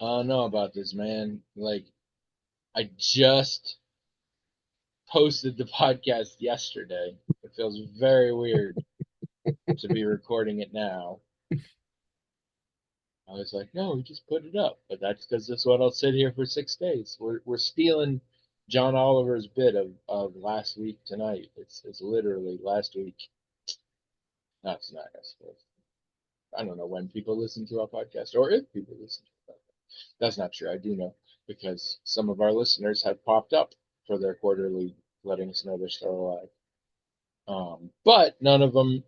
I don't know about this, man. Like, I just posted the podcast yesterday. It feels very weird to be recording it now. I was like, no, we just put it up. But that's because this one I'll sit here for 6 days. We're stealing John Oliver's bit of last week tonight. It's literally last week. No, it's not, I suppose. I don't know when people listen to our podcast or if people listen to it. That's not true. I do know because some of our listeners have popped up for their quarterly letting us know they're still alive. But none of them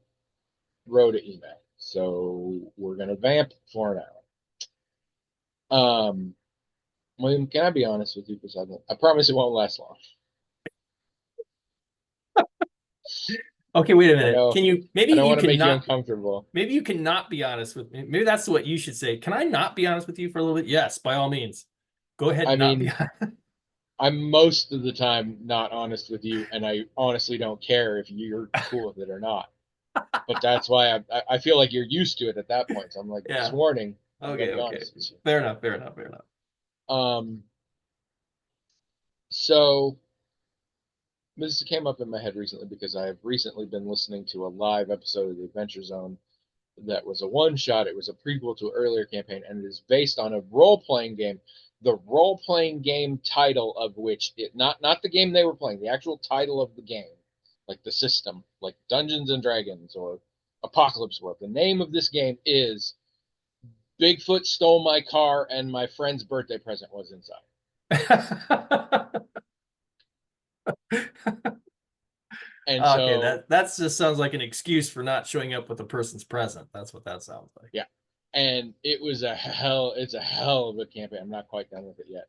wrote an email. So we're going to vamp for an hour. William, can I be honest with you for a second? I promise it won't last long. Okay, wait a I minute. know. Can you maybe I don't you want to make you cannot uncomfortable. maybe you cannot be honest with me. Maybe that's what you should say. Can I not be honest with you for a little bit? Yes, by all means. Go ahead I and not be mean, honest. I'm most of the time not honest with you, and I honestly don't care if you're cool with it or not. But that's why I feel like you're used to it at that point. So I'm like, just Yeah. warning, I'm gonna Okay, be okay. honest with Fair enough, fair enough, fair enough. you. So this came up in my head recently because I have recently been listening to a live episode of the Adventure Zone that was a one shot. It was a prequel to an earlier campaign, and it is based on a role playing game. The role playing game title of which it not the game they were playing, the actual title of the game, like the system, like Dungeons and Dragons or Apocalypse World. The name of this game is Bigfoot Stole My Car and My Friend's Birthday Present Was Inside. And Okay, so that just sounds like an excuse for not showing up with a person's present. That's what that sounds like. yeah, and it's a hell of a campaign. I'm not quite done with it yet.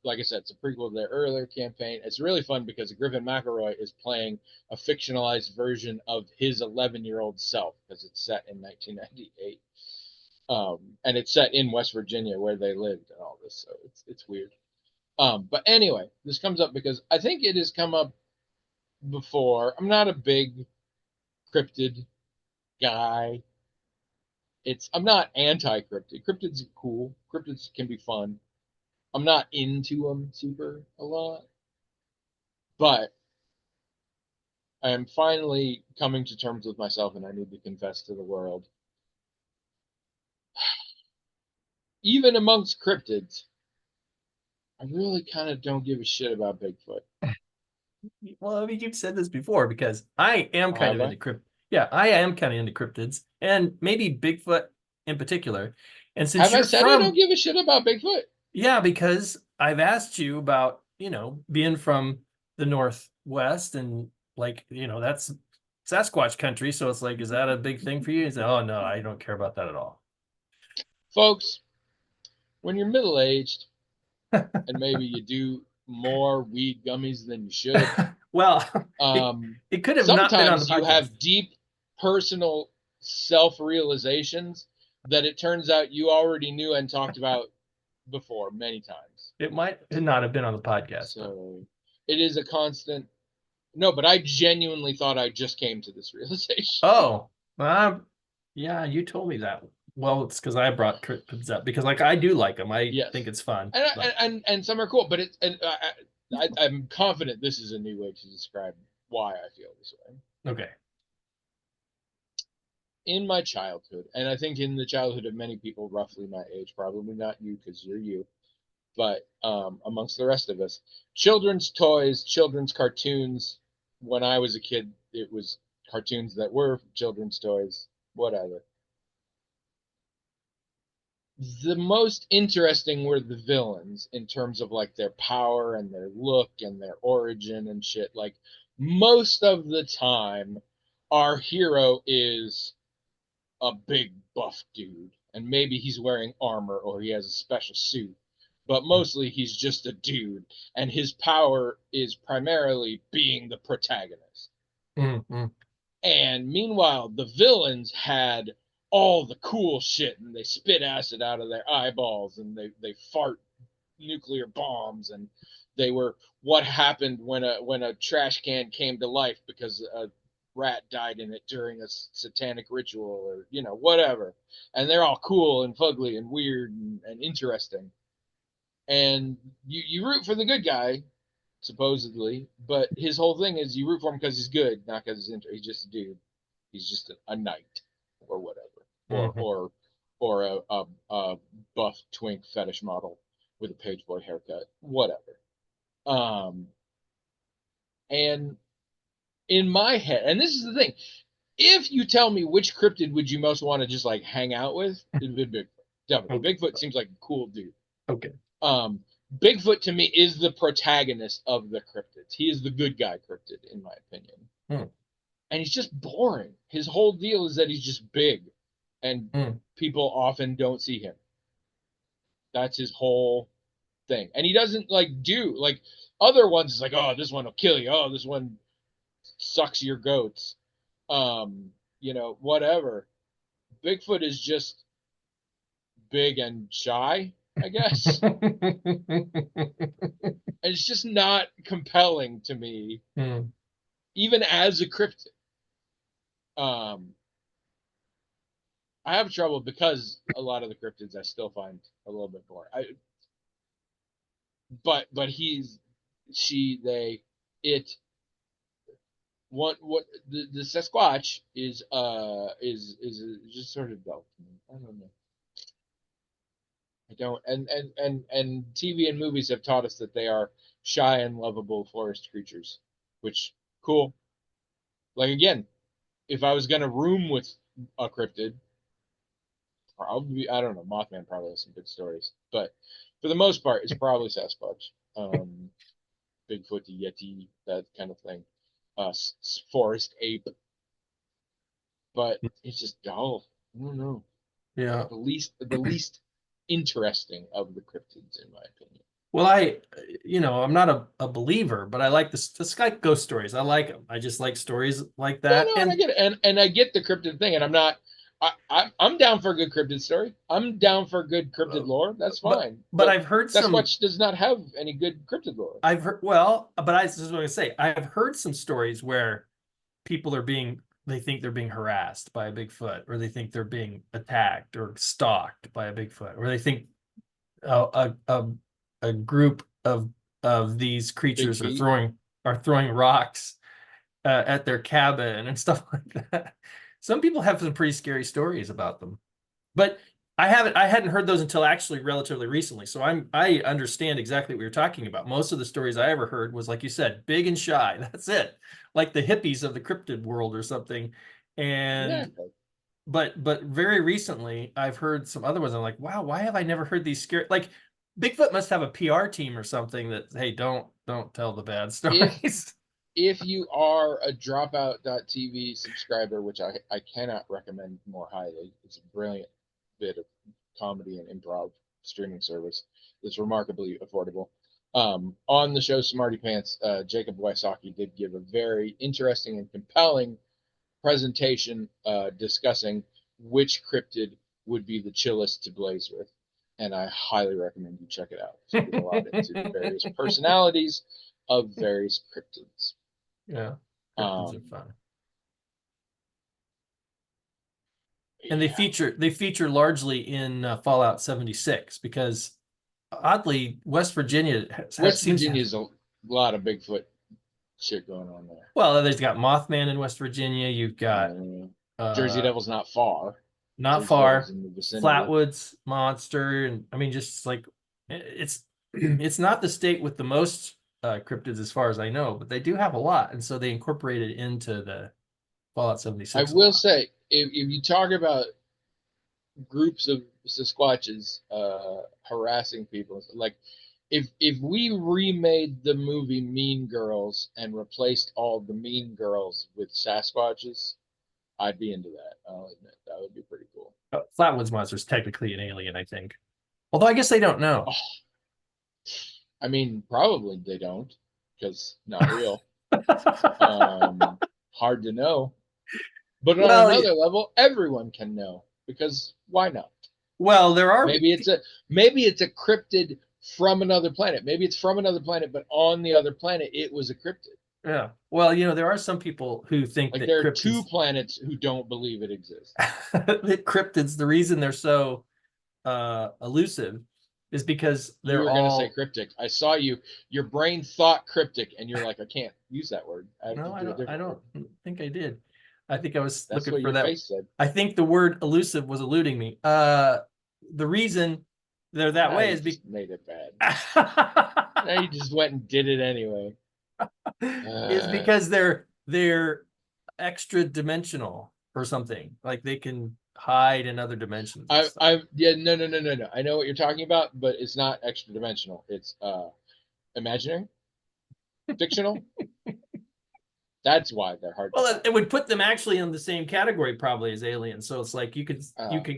Like I said, it's a prequel to their earlier campaign. It's really fun because Griffin McElroy is playing a fictionalized version of his 11-year-old self because it's set in 1998. And it's set in West Virginia where they lived and all this, so it's weird. But anyway, this comes up because I think it has come up before. I'm not a big cryptid guy. I'm not anti-cryptid. Cryptids are cool. Cryptids can be fun. I'm not into them super a lot, but I am finally coming to terms with myself, and I need to confess to the world. Even amongst cryptids, I really kind of don't give a shit about Bigfoot. Well, I mean, you've said this before because I am Oh, kind have of I? into crypt. Yeah, I am kind of into cryptids and maybe Bigfoot in particular. And since Have I you're said I don't from, give a shit about Bigfoot? yeah, because I've asked you about, being from the Northwest and like, that's Sasquatch country. So it's like, is that a big thing for you? Is oh no, I don't care about that at all. Folks, when you're middle aged and maybe you do more weed gummies than you should, Well, it um, it could have not been on the sometimes you podcast. have deep personal self realizations that it turns out you already knew and talked about before many times. It might not have been on the podcast, but So it is a constant. No, but I genuinely thought I just came to this realization. oh, yeah, you told me that. Well, it's because I brought cryptids up because like I do like them. I think Yes, it's fun, and but and some are cool, but I'm confident this is a new way to describe why I feel this way. okay. In my childhood, and I think in the childhood of many people roughly my age, probably not you because you're you, but amongst the rest of us, children's toys, children's cartoons. When I was a kid, it was cartoons that were children's toys, whatever. The most interesting were the villains in terms of like their power and their look and their origin and shit. Like most of the time, our hero is a big buff dude, and maybe he's wearing armor or he has a special suit, but mostly he's just a dude, and his power is primarily being the protagonist. Mm-hmm. And meanwhile, the villains had all the cool shit, and they spit acid out of their eyeballs, and they fart nuclear bombs, and they were what happened when a trash can came to life because rat died in it during a satanic ritual, or whatever, and they're all cool and fugly and weird and interesting, and you root for the good guy supposedly, but his whole thing is you root for him because he's good, not because he's just a dude. He's just a knight or whatever, or a buff twink fetish model with a page boy haircut, whatever. And in my head, and this is the thing, if you tell me which cryptid would you most want to just like hang out with, it'd be Bigfoot. Definitely, Okay. Bigfoot seems like a cool dude. Okay. Bigfoot to me is the protagonist of the cryptids. He is the good guy cryptid, in my opinion. And he's just boring. His whole deal is that he's just big, and people often don't see him. That's his whole thing. And he doesn't like do like other ones. It's like, oh, this one will kill you. Oh, this one sucks your goats. Whatever. Bigfoot is just big and shy, I guess. And it's just not compelling to me, even as a cryptid. I have trouble because a lot of the cryptids I still find a little bit boring. But he's, she, they, it. What the Sasquatch is just sort of dull to me. I don't know. I don't, and TV and movies have taught us that they are shy and lovable forest creatures, which cool. Like again, if I was gonna room with a cryptid, probably, I don't know, Mothman probably has some good stories, but for the most part, it's probably Sasquatch, Bigfoot, Yeti, that kind of thing, forest ape. But it's just dull. I don't know. Yeah. The least interesting of the cryptids, in my opinion. Well, I'm not a believer, but I like the Skype ghost stories. I like them. I just like stories like that. And I get it, and I get the cryptid thing, and I'm not. I'm down for a good cryptid story. I'm down for good cryptid lore. That's fine. But I've heard Sasquatch does not have any good cryptid lore. I've heard, well, but I just want to say I've heard some stories where people they think they're being harassed by a Bigfoot, or they think they're being attacked or stalked by a Bigfoot, or they think a group of these creatures are throwing rocks at their cabin and stuff like that. Some people have some pretty scary stories about them, but I hadn't heard those until actually relatively recently. So I understand exactly what you're talking about. Most of the stories I ever heard was, like you said, big and shy. That's it. Like the hippies of the cryptid world or something. And but very recently I've heard some other ones. I'm like, wow, why have I never heard these scary, like Bigfoot must have a PR team or something that, hey, don't tell the bad stories. If you are a Dropout.tv subscriber, which I cannot recommend more highly, it's a brilliant bit of comedy and improv streaming service that's remarkably affordable. On the show Smarty Pants, Jacob Wysocki did give a very interesting and compelling presentation discussing which cryptid would be the chillest to blaze with. And I highly recommend you check it out. So we get a lot into the various personalities of various cryptids. Yeah, cryptids are fun. And they feature largely in Fallout 76 because, oddly, West Virginia is a lot of Bigfoot shit going on there. Well, there's got Mothman in West Virginia. You've got Jersey Devil's not far. Flatwoods Monster, and I mean, just like it's not the state with the most cryptids as far as I know, but they do have a lot, and so they incorporated it into the Fallout 76. I will say, if you talk about groups of Sasquatches harassing people, like if we remade the movie Mean Girls and replaced all the Mean Girls with Sasquatches, I'd be into that. I'll admit that would be pretty cool. Flatwoods Monster is technically an alien, I think. Although I guess they don't know. I mean, probably they don't, because not real. Hard to know. But on another level, everyone can know, because why not? Well, there are maybe it's a cryptid from another planet. Maybe it's from another planet, but on the other planet it was a cryptid. Yeah. Well, there are some people who think Like that there are two cryptids planets who don't believe it exists. that cryptids, the reason they're so elusive is because You they're were gonna say all cryptic. I saw you. Your brain thought cryptic, and you're like, I can't use that word. I have to no, do a I different don't word. think I did. I think I was That's looking what for your that. face said. I think the word elusive was eluding me. The reason they're that Now way you is just made it bad. because Now you just went and did it anyway. is because they're extra dimensional or something. Like they can hide in other dimensions and stuff. Yeah, no. I know what you're talking about, but it's not extra dimensional. It's imaginary, fictional. That's why they're hard to Well, find. it would put them actually in the same category probably as aliens. So it's like you can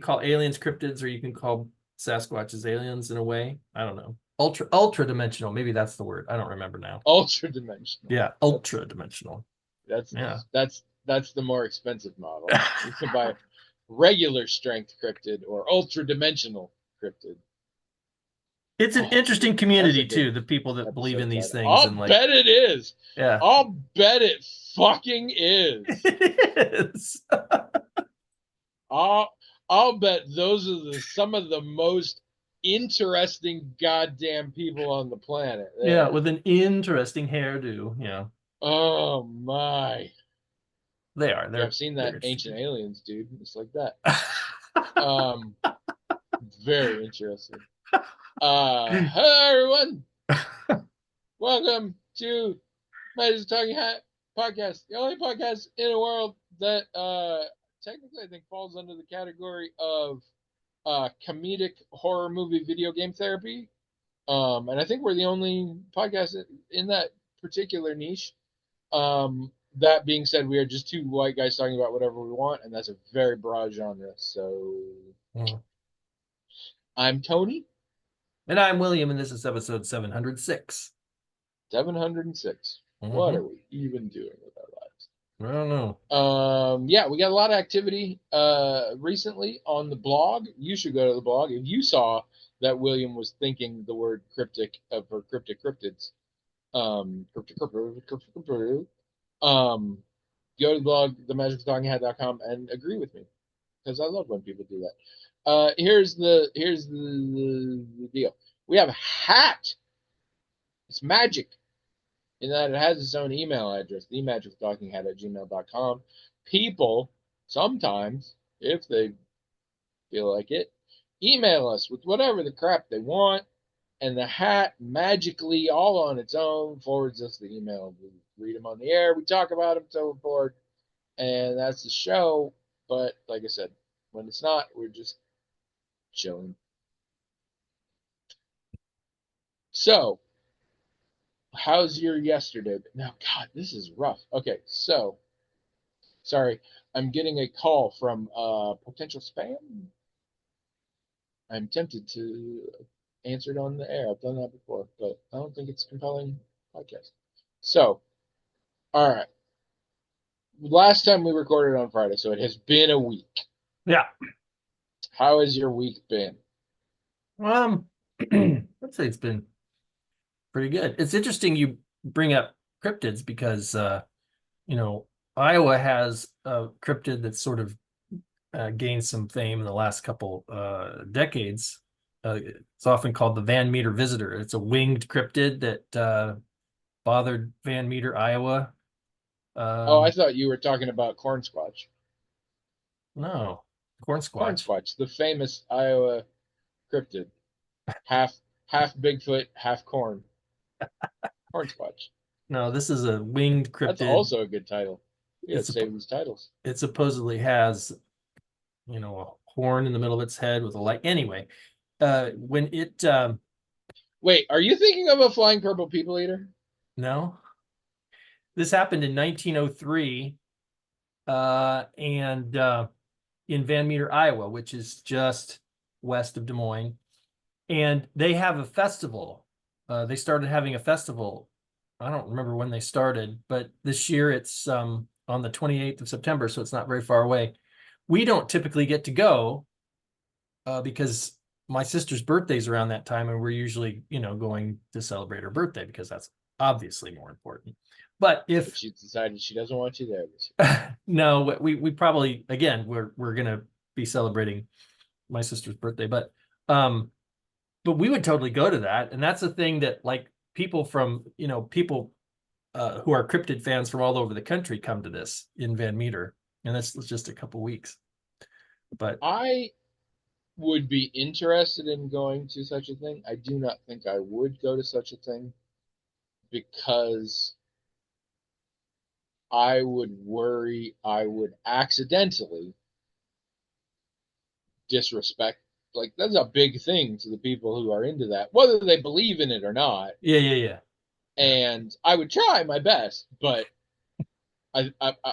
call aliens cryptids, or you can call Sasquatches aliens in a way. I don't know. Ultra dimensional. Maybe that's the word. I don't remember now. Ultra dimensional. Yeah, ultra dimensional. That's Yeah. that's the more expensive model. You can buy regular strength cryptid or ultra dimensional cryptid. It's an Oh, interesting that's a community good too, the people that believe episode in these title. things I'll and like, bet it is. yeah. I'll bet it fucking is. It is. I'll I'll bet those are some of the most interesting goddamn people on the planet. Yeah, There. with an interesting hairdo. Yeah, Oh my. they are. Yeah, I've They're seen they're that interesting. Ancient Aliens, dude. It's like that. Um, very interesting. Hello everyone. Welcome to Magic Talking Hat podcast, the only podcast in the world that technically I think falls under the category of comedic horror movie video game therapy. And I think we're the only podcast in that particular niche. That being said, we are just two white guys talking about whatever we want, and that's a very broad genre. So Mm. I'm Tony, And I'm William, and this is episode 706. 706. What are we even doing with our lives? I don't know. Yeah, we got a lot of activity recently on the blog. You should go to the blog. If you saw that William was thinking the word cryptic for cryptic cryptids, cryptic, go to the blog, themagictalkinghat.com, and agree with me because I love when people do that. Here's the deal. We have a hat. It's magic in that it has its own email address, themagictalkinghat@gmail.com. People sometimes, if they feel like it, email us with whatever the crap they want, and the hat magically, all on its own, forwards us the email. We read them on the air, we talk about them, so forth, and that's the show. But like I said, when it's not, we're just chilling. So, how's your yesterday? Now, God, this is rough. Okay, so sorry, I'm getting a call from potential spam. I'm tempted to answer it on the air. I've done that before, but I don't think it's a compelling podcast. So, all right. Last time we recorded on Friday, so it has been a week. Yeah. How has your week been? I'd say it's been pretty good. It's interesting you bring up cryptids because Iowa has a cryptid that's sort of gained some fame in the last couple decades. It's often called the Van Meter visitor. It's a winged cryptid that bothered Van Meter, Iowa. Oh, I thought you were talking about corn squatch. No, corn Corn squatch. squatch, the famous Iowa cryptid, half Bigfoot, half corn. Corn squatch. No, this is a winged cryptid. That's also a good title. You gotta It's save these titles. It supposedly has, a horn in the middle of its head with a light. Anyway, when it Wait, are you thinking of a flying purple people eater? no, this happened in 1903, and in Van Meter, Iowa, which is just west of Des Moines, and they have a festival. They started having a festival. I don't remember when they started, but this year it's on the 28th of September, so it's not very far away. We don't typically get to go because my sister's birthday's around that time, and we're usually, going to celebrate her birthday because that's obviously more important. But But if she decided she doesn't want you there this year. no, we probably, again, we're gonna be celebrating my sister's birthday, but we would totally go to that. And that's a thing that, like, people from, people who are cryptid fans from all over the country come to this in Van Meter, and that's just a couple weeks. But I would be interested in going to such a thing. I do not think I would go to such a thing because I would worry I would accidentally disrespect. Like, that's a big thing to the people who are into that, whether they believe in it or not. yeah. And I would try my best, but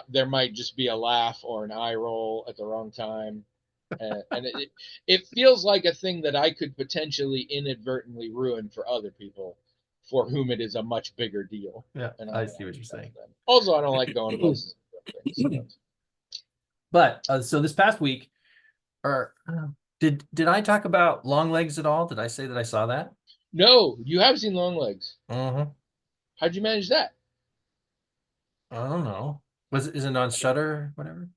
there might just be a laugh or an eye roll at the wrong time. And it feels like a thing that I could potentially inadvertently ruin for other people for whom it is a much bigger deal. Yeah, And I see what you're saying. Also, I don't like going places. But so this past week, or did I talk about Long Legs at all? Did I say that I saw that? No, you have seen Long Legs. Mm-hmm. How'd you manage that? I don't know. Is it on Shutter or whatever?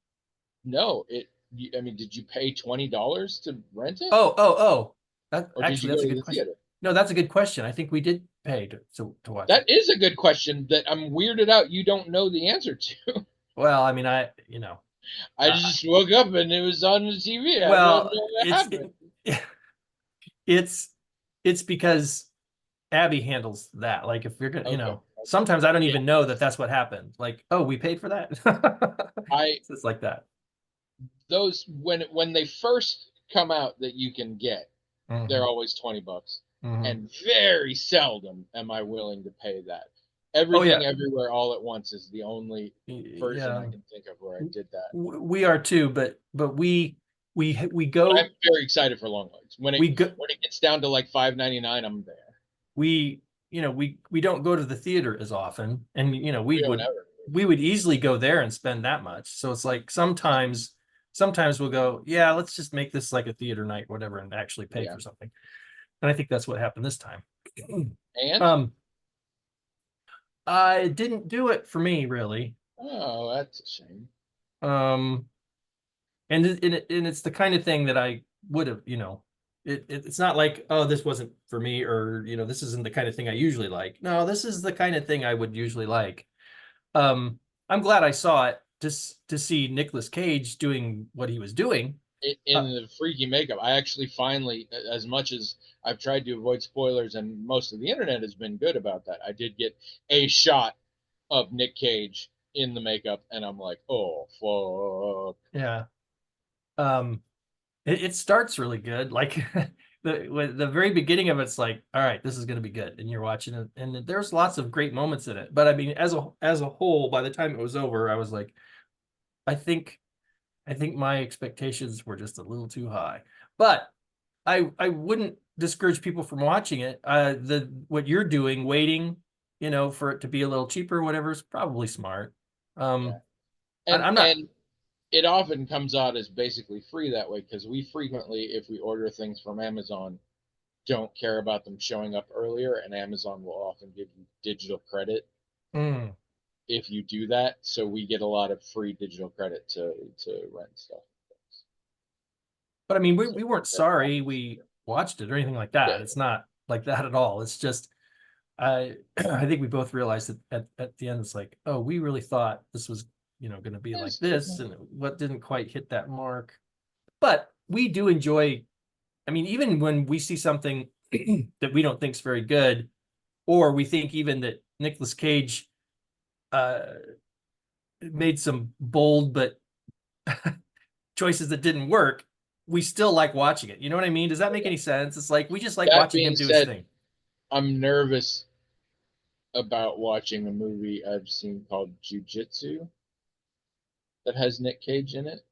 No, I mean, did you pay $20 to rent it, Oh. or did you That's go a to good the question. theater? No, that's a good question. I think we did pay to watch That it. is a good question that I'm weirded out you don't know the answer to. Well, I mean, I just woke up and it was on the TV. I don't well, know what happened. it's it's because Abby handles that. Like, if you're gonna, Okay. sometimes I don't Yeah. even know that that's what happened. Like, oh, we paid for that. It's like that. Those when they first come out that you can get, they're always $20, and very seldom am I willing to pay that. Everything Everywhere All at Once is the only version I can think of where I did that. We are too, but we go. But I'm very excited for Long Legs. When it gets down to like $5.99, I'm there. We don't go to the theater as often, and we would easily go there and spend that much. So it's like sometimes we'll go, yeah, let's just make this like a theater night, whatever, and actually pay for something. And I think that's what happened this time. And I didn't do it for me, really. Oh, that's a shame. And it's the kind of thing that I would have, it's not like, oh, this wasn't for me, or this isn't the kind of thing I usually like. No, this is the kind of thing I would usually like. I'm glad I saw it to see Nicolas Cage doing what he was doing in the freaky makeup. I actually finally, as much as I've tried to avoid spoilers, and most of the internet has been good about that, I did get a shot of Nick Cage in the makeup, and I'm like, oh fuck. Yeah. It starts really good. Like the very beginning of it's like, all right, this is going to be good, and you're watching it, and there's lots of great moments in it. But I mean, as a whole, by the time it was over, I was like, I think my expectations were just a little too high. But I wouldn't discourage people from watching it. What you're doing, waiting, for it to be a little cheaper, whatever, is probably smart. And I'm not. And it often comes out as basically free that way, because we frequently, if we order things from Amazon, don't care about them showing up earlier, and Amazon will often give you digital credit if you do that. So we get a lot of free digital credit to rent stuff. But I mean, we weren't sorry we watched it or anything like that. It's not like that at all. It's just I think we both realized that at the end, it's like, oh, we really thought this was going to be like this, and what didn't quite hit that mark. But we do enjoy. I mean, even when we see something that we don't think is very good, or we think even that Nicolas Cage made some bold but choices that didn't work, we still like watching it. You know what I mean? Does that make any sense? It's like we just like watching him do his thing. I'm nervous about watching a movie I've seen called Jiu-Jitsu that has Nick Cage in it.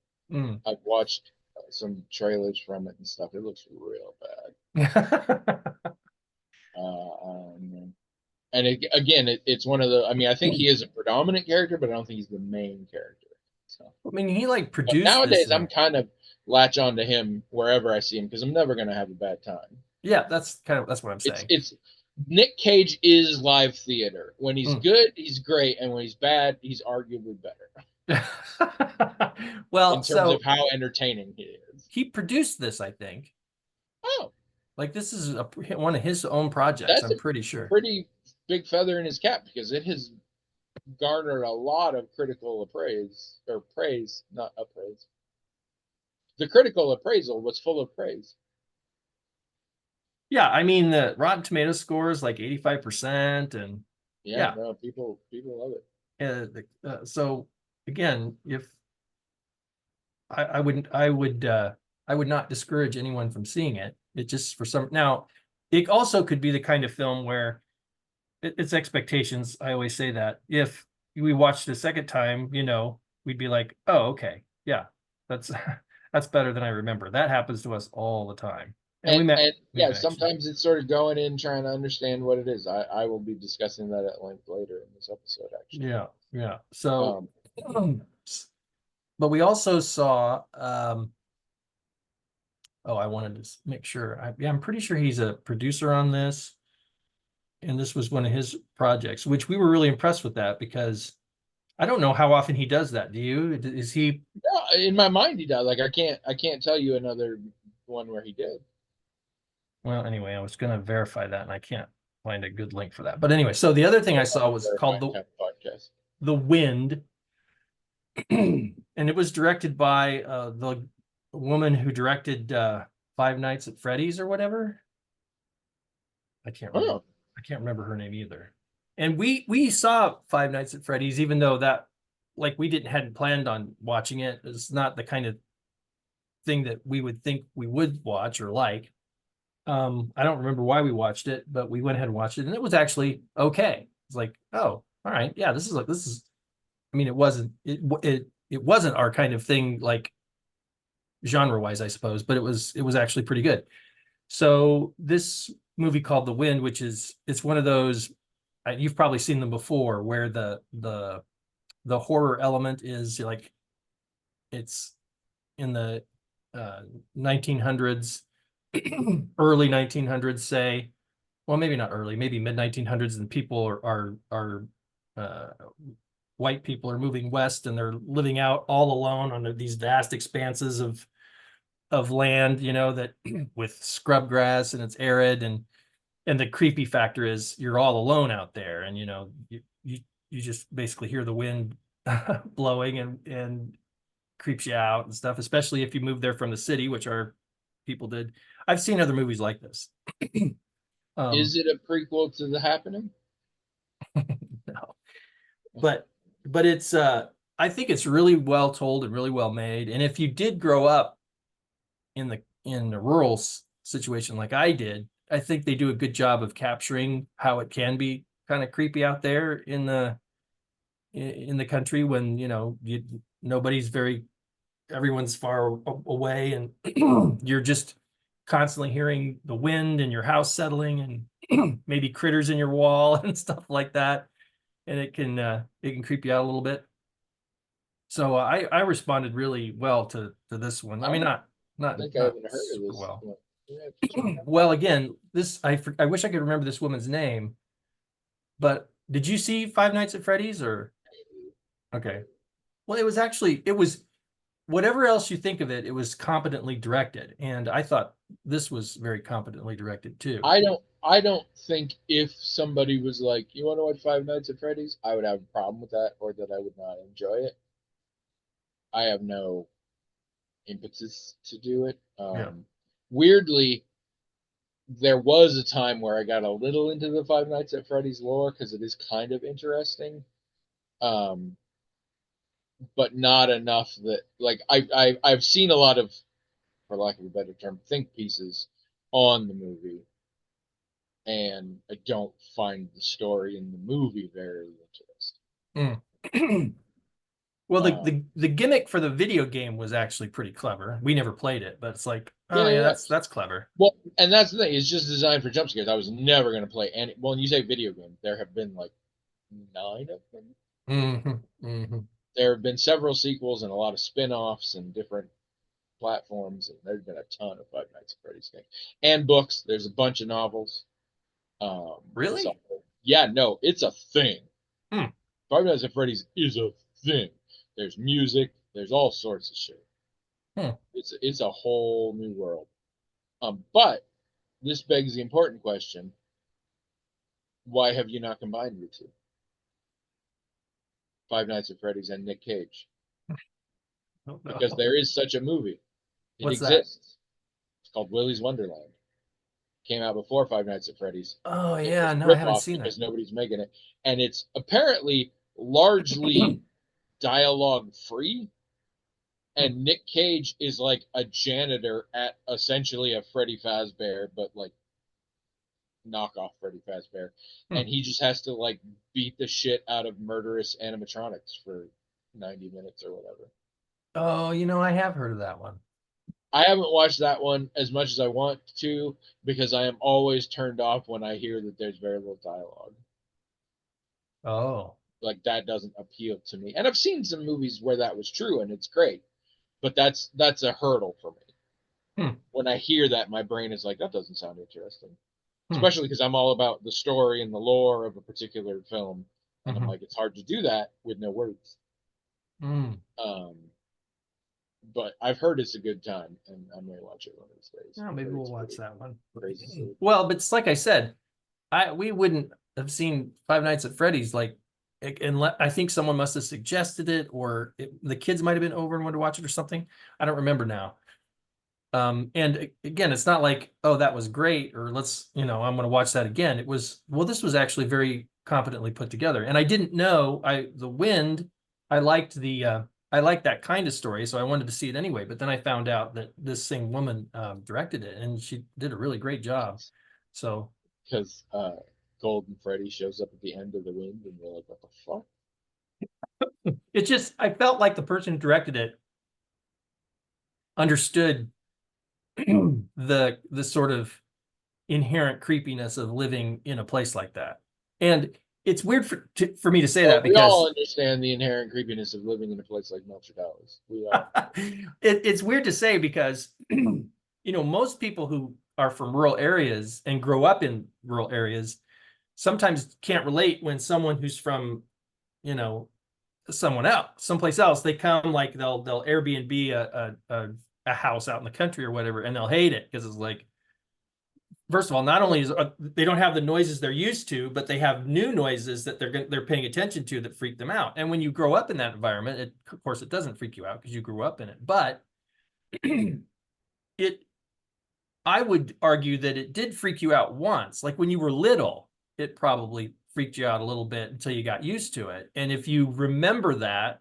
I've watched some trailers from it and stuff. It looks real bad. And it's one of the. I mean, I think he is a predominant character, but I don't think he's the main character. So I mean, he like produced. But nowadays, I'm kind of latch onto him wherever I see him, because I'm never going to have a bad time. Yeah, that's what I'm saying. Nick Cage is live theater. When he's Mm. good, he's great, and when he's bad, he's arguably better Well, in terms of so how entertaining he is. he produced this, I think. Oh, Like this is one of his own projects, that's I'm a pretty sure. pretty big feather in his cap because it has garnered a lot of critical appraise or praise, not appraise. The critical appraisal was full of praise. Yeah, I mean the Rotten Tomato score is like 85%, and Yeah, yeah. no, people love it. So again, if I wouldn't, I would not discourage anyone from seeing it. It just for some now, it also could be the kind of film where it's expectations. I always say that if we watched a second time, we'd be like, oh, okay, yeah, that's that's better than I remember. That happens to us all the time. And And we've yeah, actually, sometimes it's sort of going in trying to understand what it is. I will be discussing that at length later in this episode, actually. yeah, yeah. So, Um, but we also saw, oh, I wanted to make sure. I'm pretty sure he's a producer on this. And this was one of his projects, which we were really impressed with that because I don't know how often he does that. Do you? Is he? yeah, in my mind, he does. Like I can't tell you another one where he did. Well, anyway, I was going to verify that and I can't find a good link for that. But anyway, so the other thing I saw was called Verifying type of podcast. The Wind. And it was directed by the woman who directed Five Nights at Freddy's or whatever. I can't remember. Oh, I can't remember her name either. And we saw Five Nights at Freddy's, even though that like we hadn't planned on watching it. It's not the kind of thing that we would think we would watch or like. I don't remember why we watched it, but we went ahead and watched it, and it was actually okay. It's like, oh, all right, yeah, this is. I mean, it wasn't our kind of thing, like genre wise, I suppose, but it was actually pretty good. So this movie called The Wind, which it's one of those you've probably seen them before, where the horror element is like it's in the 1900s, early 1900s, say. Well, maybe not early, maybe mid 1900s, and people are uh, white people are moving west, and they're living out all alone on these vast expanses of land, that with scrub grass, and it's arid, and the creepy factor is you're all alone out there, and you just basically hear the wind blowing and creeps you out and stuff, especially if you move there from the city, which our people did. I've seen other movies like this. is it a prequel to The Happening? No, but it's I think it's really well told and really well made. And if you did grow up in the rural situation like I did, I think they do a good job of capturing how it can be kind of creepy out there in the country when nobody's everyone's far away, and you're just constantly hearing the wind and your house settling and maybe critters in your wall and stuff like that, and it can creep you out a little bit. So I responded really well to this one. I mean, I not think I not haven't heard of super this. well. Yeah, Well, again, this I wish I could remember this woman's name, but did you see Five Nights at Freddy's or okay? Well, it was whatever else you think of it, it was competently directed, and I thought this was very competently directed too. I don't think if somebody was like, "You want to watch Five Nights at Freddy's?" I would have a problem with that, or that I would not enjoy it. I have no impetus to do it. Yeah. Weirdly, there was a time where I got a little into the Five Nights at Freddy's lore because it is kind of interesting, um, but not enough that like I've seen a lot of, for lack of a better term, think pieces on the movie, and I don't find the story in the movie very interesting. Mm. Well, Um, the gimmick for the video game was actually pretty clever. We never played it, but it's like, oh yeah, yeah, yeah. that's clever. Well, and that's the thing. It's just designed for jump scares. I was never going to play any. Well, when you say video game, there have been like 9 of them. There have been several sequels and a lot of spin-offs and different platforms, and there's been a ton of Five Nights at Freddy's games and books. There's a bunch of novels. Really? So yeah, no, it's a thing. Hmm. Five Nights at Freddy's is a thing. There's music, there's all sorts of shit. Hmm. It's a whole new world. But this begs the important question: why have you not combined the two? Five Nights at Freddy's and Nick Cage, Oh, because no. there is such a movie. It What's that? exists. It's called Willy's Wonderland. Came out before Five Nights at Freddy's. Oh It yeah, was a no, I haven't ripoff seen that. because nobody's making it, and it's apparently largely dialogue free. Hmm. And Nick Cage is like a janitor at essentially a Freddy Fazbear, but like knockoff Freddy Fazbear, Hmm. and he just has to like beat the shit out of murderous animatronics for 90 minutes or whatever. Oh, I have heard of that one. I haven't watched that one as much as I want to because I am always turned off when I hear that there's very little dialogue. Oh. Like that doesn't appeal to me. And I've seen some movies where that was true and it's great, but that's a hurdle for me. Hmm. When I hear that, my brain is like, that doesn't sound interesting. Hmm. Especially because I'm all about the story and the lore of a particular film, and I'm Hmm. like, it's hard to do that with no words. Hmm. Um, but I've heard it's a good time, and I may watch it one of these days. Oh, I've maybe heard we'll it's watch pretty that one. crazy silly. Well, but it's like I said, we wouldn't have seen Five Nights at Freddy's and I think someone must have suggested it, or the kids might have been over and wanted to watch it or something. I don't remember now. And again, it's not like, oh, that was great, or I'm going to watch that again. It was, well, this was actually very competently put together. And I didn't know The Wind, I liked I liked that kind of story, so I wanted to see it anyway. But then I found out that this same woman directed it, and she did a really great job. So Because Golden Freddy shows up at the end of The Wind, and you're like, what the fuck? I felt like the person who directed it understood the sort of inherent creepiness of living in a place like that. And it's weird for me to say Well, that we all because understand the inherent creepiness of living in a place like Nostradamus. We all. it's weird to say because most people who are from rural areas and grow up in rural areas sometimes can't relate when someone who's from you know someplace else, they come, like they'll Airbnb a house out in the country or whatever, and they'll hate it because it's like, first of all, not only is they don't have the noises they're used to, but they have new noises that they're paying attention to that freak them out. And when you grow up in that environment, of course, it doesn't freak you out because you grew up in it. But it, I would argue that it did freak you out once. Like when you were little, it probably freaked you out a little bit until you got used to it. And if you remember that,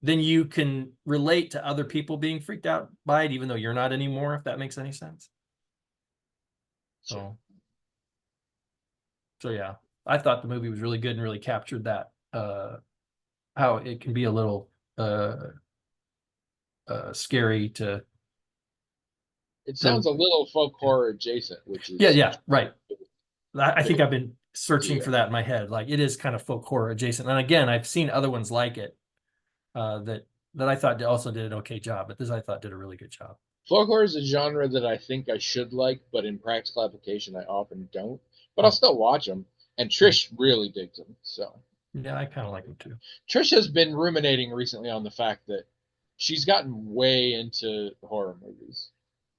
then you can relate to other people being freaked out by it, even though you're not anymore, if that makes any sense. Sure. So yeah, I thought the movie was really good and really captured that how it can be a little scary to It sounds a little folk horror adjacent, which is yeah, right. I think I've been searching yeah. for that in my head. Like it is kind of folk horror adjacent. And again, I've seen other ones like it that I thought also did an okay job, but this I thought did a really good job. Folk horror is a genre that I think I should like, but in practical application, I often don't. But I'll Oh, still watch them. And Trish really digs them. So yeah, I kind of like them too. Trish has been ruminating recently on the fact that she's gotten way into horror movies.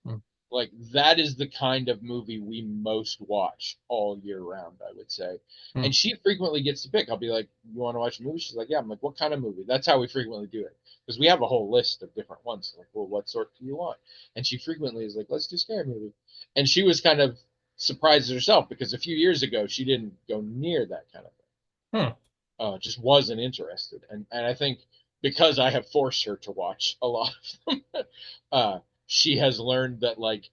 Hmm. Like that is the kind of movie we most watch all year round, I would say. Hmm. And she frequently gets to pick. I'll be like, "You want to watch a movie?" She's like, "Yeah." I'm like, "What kind of movie?" That's how we frequently do it because we have a whole list of different ones. Like, well, what sort do you want? And she frequently is like, "Let's do scary movie." And she was kind of surprised herself because a few years ago she didn't go near that kind of thing. Hmm. Just wasn't interested. And I think because I have forced her to watch a lot of them, she has learned that like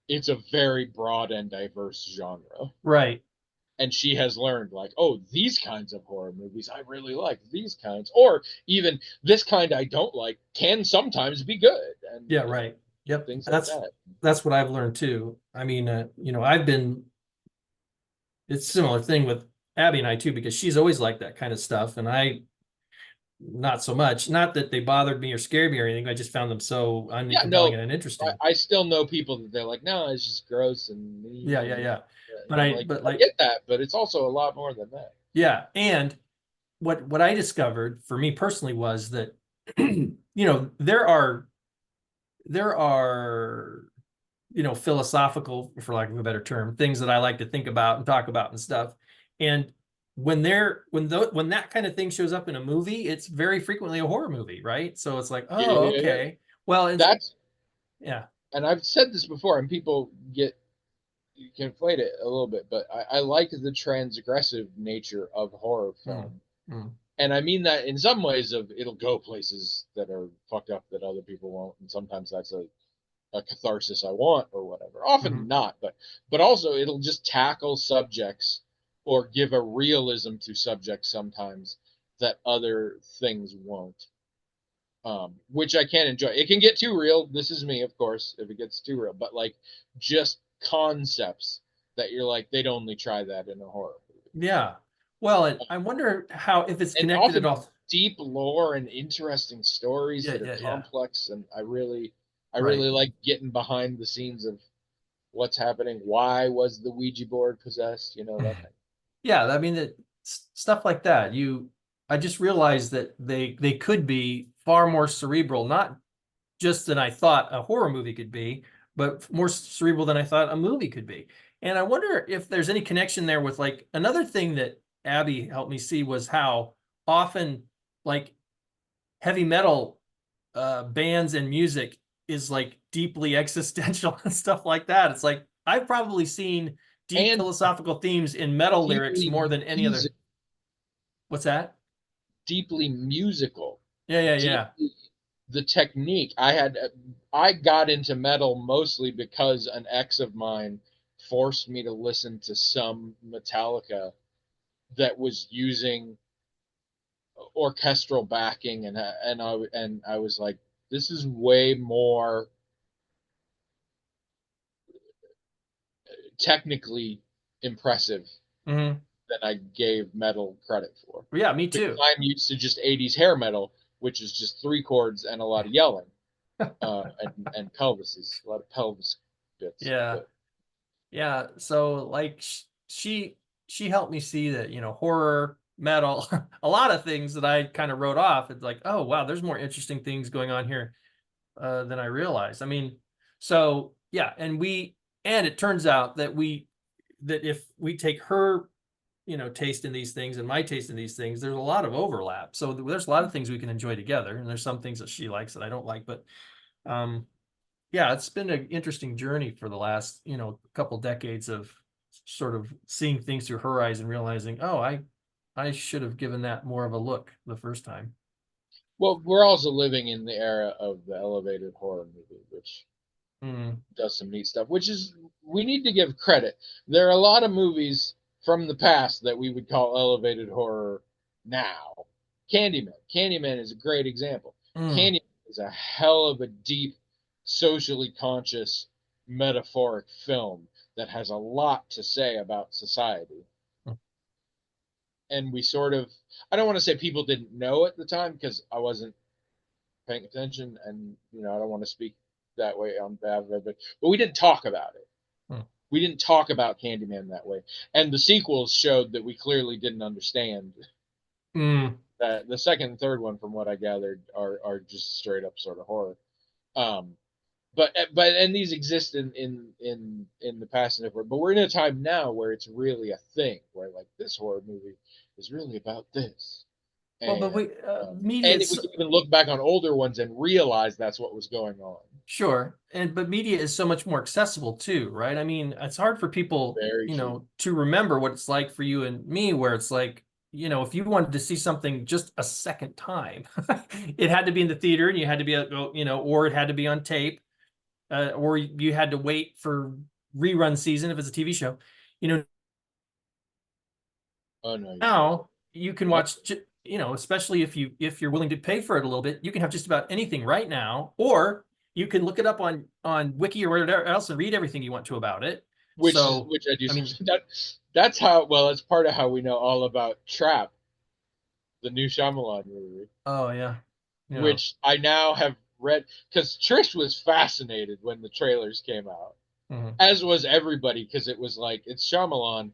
it's a very broad and diverse genre. Right. And she has learned like, oh, these kinds of horror movies I really like, these kinds, or even this kind I don't like can sometimes be good, and Yeah, right. Yep. things like that. That's what I've learned too. I mean, it's a similar thing with Abby and I too, because she's always liked that kind of stuff. And not so much. Not that they bothered me or scared me or anything. I just found them so Yeah, uncompelling no, and uninteresting. I still know people that they're like, no, it's just gross and Yeah, mean, yeah, and yeah. and I'm like, But I like, get that, but it's also a lot more than that. yeah. And what I discovered for me personally was that, there are philosophical, for lack of a better term, things that I like to think about and talk about and stuff. And when that kind of thing shows up in a movie, it's very frequently a horror movie, right? So it's like, Yeah, oh, yeah, yeah. okay. Well, it's That's, yeah. and I've said this before, and people get you conflate it a little bit, but I like the transgressive nature of horror Mm, film. mm, And I mean that in some ways of it'll go places that are fucked up that other people won't, and sometimes that's a catharsis I want or whatever. Often mhm. not, but also it'll just tackle subjects or give a realism to subjects sometimes that other things won't. Which I can enjoy. It can get too real. This is me, of course, if it gets too real. But like just concepts that you're like, they'd only try that in a horror movie. Yeah. Well, and I wonder how if it's And connected at often all. deep lore and interesting stories Yeah, that are yeah, yeah. complex. And I Right. really like getting behind the scenes of what's happening. Why was the Ouija board possessed? You know, that kind Yeah, I mean that stuff like that. I just realized that they could be far more cerebral, not just than I thought a horror movie could be, but more cerebral than I thought a movie could be. And I wonder if there's any connection there with like another thing that Abby helped me see was how often like heavy metal bands and music is like deeply existential and stuff like that. It's like I've probably seen deep and philosophical themes in metal lyrics more deeply than any other. music, What's that? deeply musical, Yeah, yeah, yeah. deeply the technique. I got into metal mostly because an ex of mine forced me to listen to some Metallica that was using orchestral backing, and I was like, this is way more technically impressive Hmm. than I gave metal credit for, Yeah, me because too. I'm used to just 80s hair metal, which is just three chords and a lot of yelling, and pelvises, a lot of pelvis bits. Yeah. But Yeah. So like she helped me see that, horror, metal, a lot of things that I kind of wrote off. It's like, oh wow, there's more interesting things going on here than I realized. I mean, so yeah, and it turns out that if we take her, taste in these things and my taste in these things, there's a lot of overlap. So there's a lot of things we can enjoy together, and there's some things that she likes that I don't like, but um yeah, it's been an interesting journey for the last, couple decades of sort of seeing things through her eyes and realizing, oh, I should have given that more of a look the first time. well, we're also living in the era of the elevated horror movie, which Mm, does some neat stuff. Which is we need to give credit. There are a lot of movies from the past that we would call elevated horror now. Candyman is a great example. mm, Candyman is a hell of a deep, socially conscious, metaphoric film that has a lot to say about society. mm, And we sort of, I don't want to say people didn't know at the time because I wasn't paying attention, and I don't want to speak that way on behalf of it, but we didn't talk about it. mm, We didn't talk about Candyman that way, and the sequels showed that we clearly didn't understand. mm. That the second and third one, from what I gathered, are just straight up sort of horror. Um, but these exist in the past and everywhere. But we're in a time now where it's really a thing, where like this horror movie is really about this, Well, but and media we is can even look back on older ones and realize that's what was going on. sure, but media is so much more accessible too, right? I mean, it's hard for people, Very true. to remember what it's like for you and me, where it's like, if you wanted to see something just a second time, it had to be in the theater and you had to be, or it had to be on tape, or you had to wait for rerun season if it's a TV show. You know, Oh no, you're right. now you can Yep. watch, especially if you're willing to pay for it a little bit, you can have just about anything right now, or you can look it up on Wiki or whatever else and read everything you want to about it. So, Which I do. I mean, That's how. Well, that's part of how we know all about Trap, the new Shyamalan movie, Oh yeah. Yeah. which I now have read because Trish was fascinated when the trailers came out, Mhm. as was everybody, because it was like it's Shyamalan,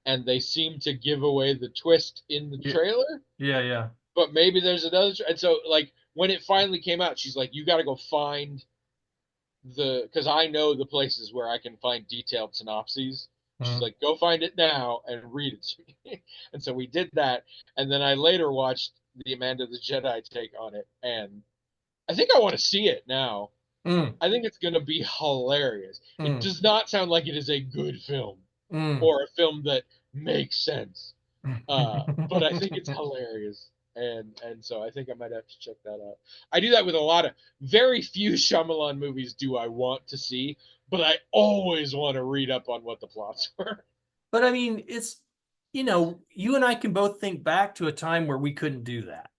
and they seem to give away the twist in the Yeah, trailer, yeah, yeah. but maybe there's another. And so, like when it finally came out, she's like, "You got to go find because I know the places where I can find detailed synopses." She's Mhm. like, "Go find it now and read it to me." And so we did that, and then I later watched the Amanda the Jedi take on it, and I think I want to see it now. Mm, I think it's going to be hilarious. It mm, does not sound like it is a good film mm. or a film that makes sense, but I think it's hilarious. And so I think I might have to check that out. I do that with a lot of very few Shyamalan movies do I want to see, but I always want to read up on what the plots were. But I mean, it's, you and I can both think back to a time where we couldn't do that.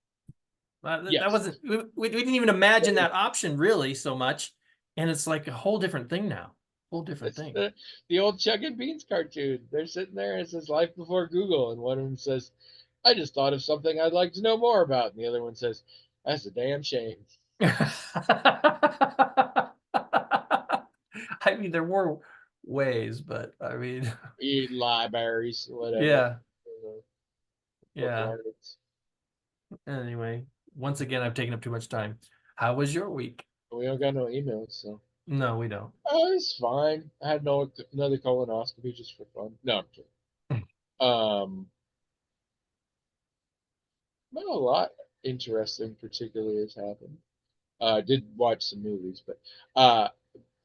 That Yes, wasn't, we didn't even imagine that option really so much. And it's like a whole different thing now. Whole different it's thing. the old Chuck and Beans cartoon. They're sitting there and it says life before Google, and one of them says, "I just thought of something I'd like to know more about," and the other one says, "That's a damn shame." I mean, there were ways, but I mean, Eat libraries, whatever. yeah, Book yeah. markets. Anyway, once again, I've taken up too much time. How was your week? We don't got no emails, so No, we don't. oh, it's fine. I had no another colonoscopy just for fun. No, I'm kidding. Um, not a lot interesting particularly has happened. I did watch some movies, but uh,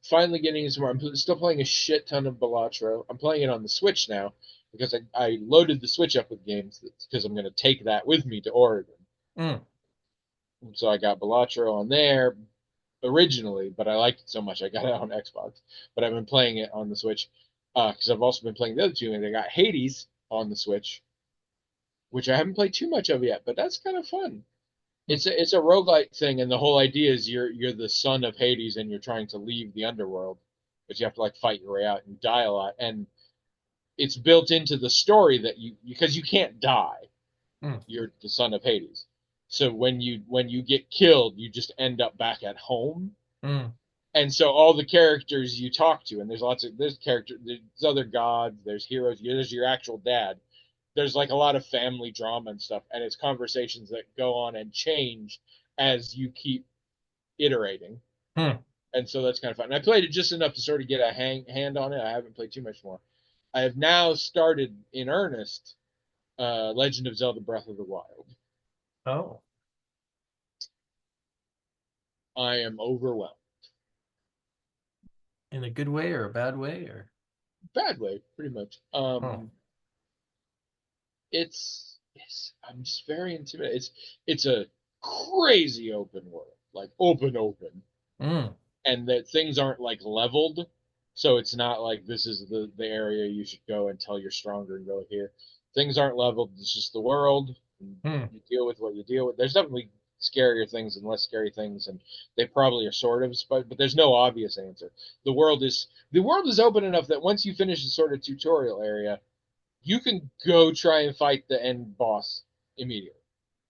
finally getting into more. I'm still playing a shit ton of Balatro. I'm playing it on the Switch now because I loaded the Switch up with games because I'm going to take that with me to Oregon. Mm. So I got Balatro on there originally, but I liked it so much I got it on Xbox. But I've been playing it on the Switch because I've also been playing the other two, and I got Hades on the Switch, which I haven't played too much of yet, but that's kind of fun. It's a roguelike thing, and the whole idea is you're the son of Hades, and you're trying to leave the underworld, but you have to like fight your way out and die a lot, and it's built into the story that you because you can't die, Mm. you're the son of Hades. So when you get killed, you just end up back at home. Mm. And so all the characters you talk to, and there's characters, there's other gods, there's heroes, there's your actual dad. There's like a lot of family drama and stuff, and it's conversations that go on and change as you keep iterating. Mm. And so that's kind of fun. And I played it just enough to sort of get a hand on it. I haven't played too much more. I have now started in earnest Legend of Zelda Breath of the Wild. Oh, I am overwhelmed. in a good way or a bad way or? Bad way, pretty much. Oh. It's I'm just very intimidated. It's a crazy open world, like open, Mm. and that things aren't like leveled. So it's not like this is the area you should go until you're stronger and go here. Things aren't leveled. It's just the world. And Mm. you deal with what you deal with. There's definitely scarier things and less scary things, and they probably are sort of, but there's no obvious answer. The world is open enough that once you finish the sort of tutorial area, you can go try and fight the end boss immediately.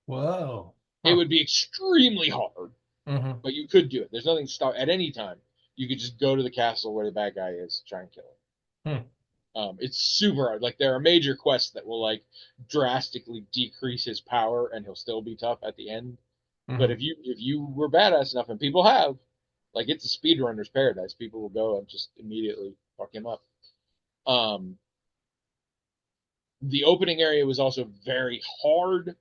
Whoa. It Huh. would be extremely hard, Mm-hmm. but you could do it. There's nothing to stop at any time. You could just go to the castle where the bad guy is, try and kill him. Hmm. It's super hard. Like there are major quests that will like drastically decrease his power, and he'll still be tough at the end. But Mm-hmm. if you were badass enough, and people have, like it's a speedrunner's paradise. People will go and just immediately fuck him up. Um, the opening area was also very hard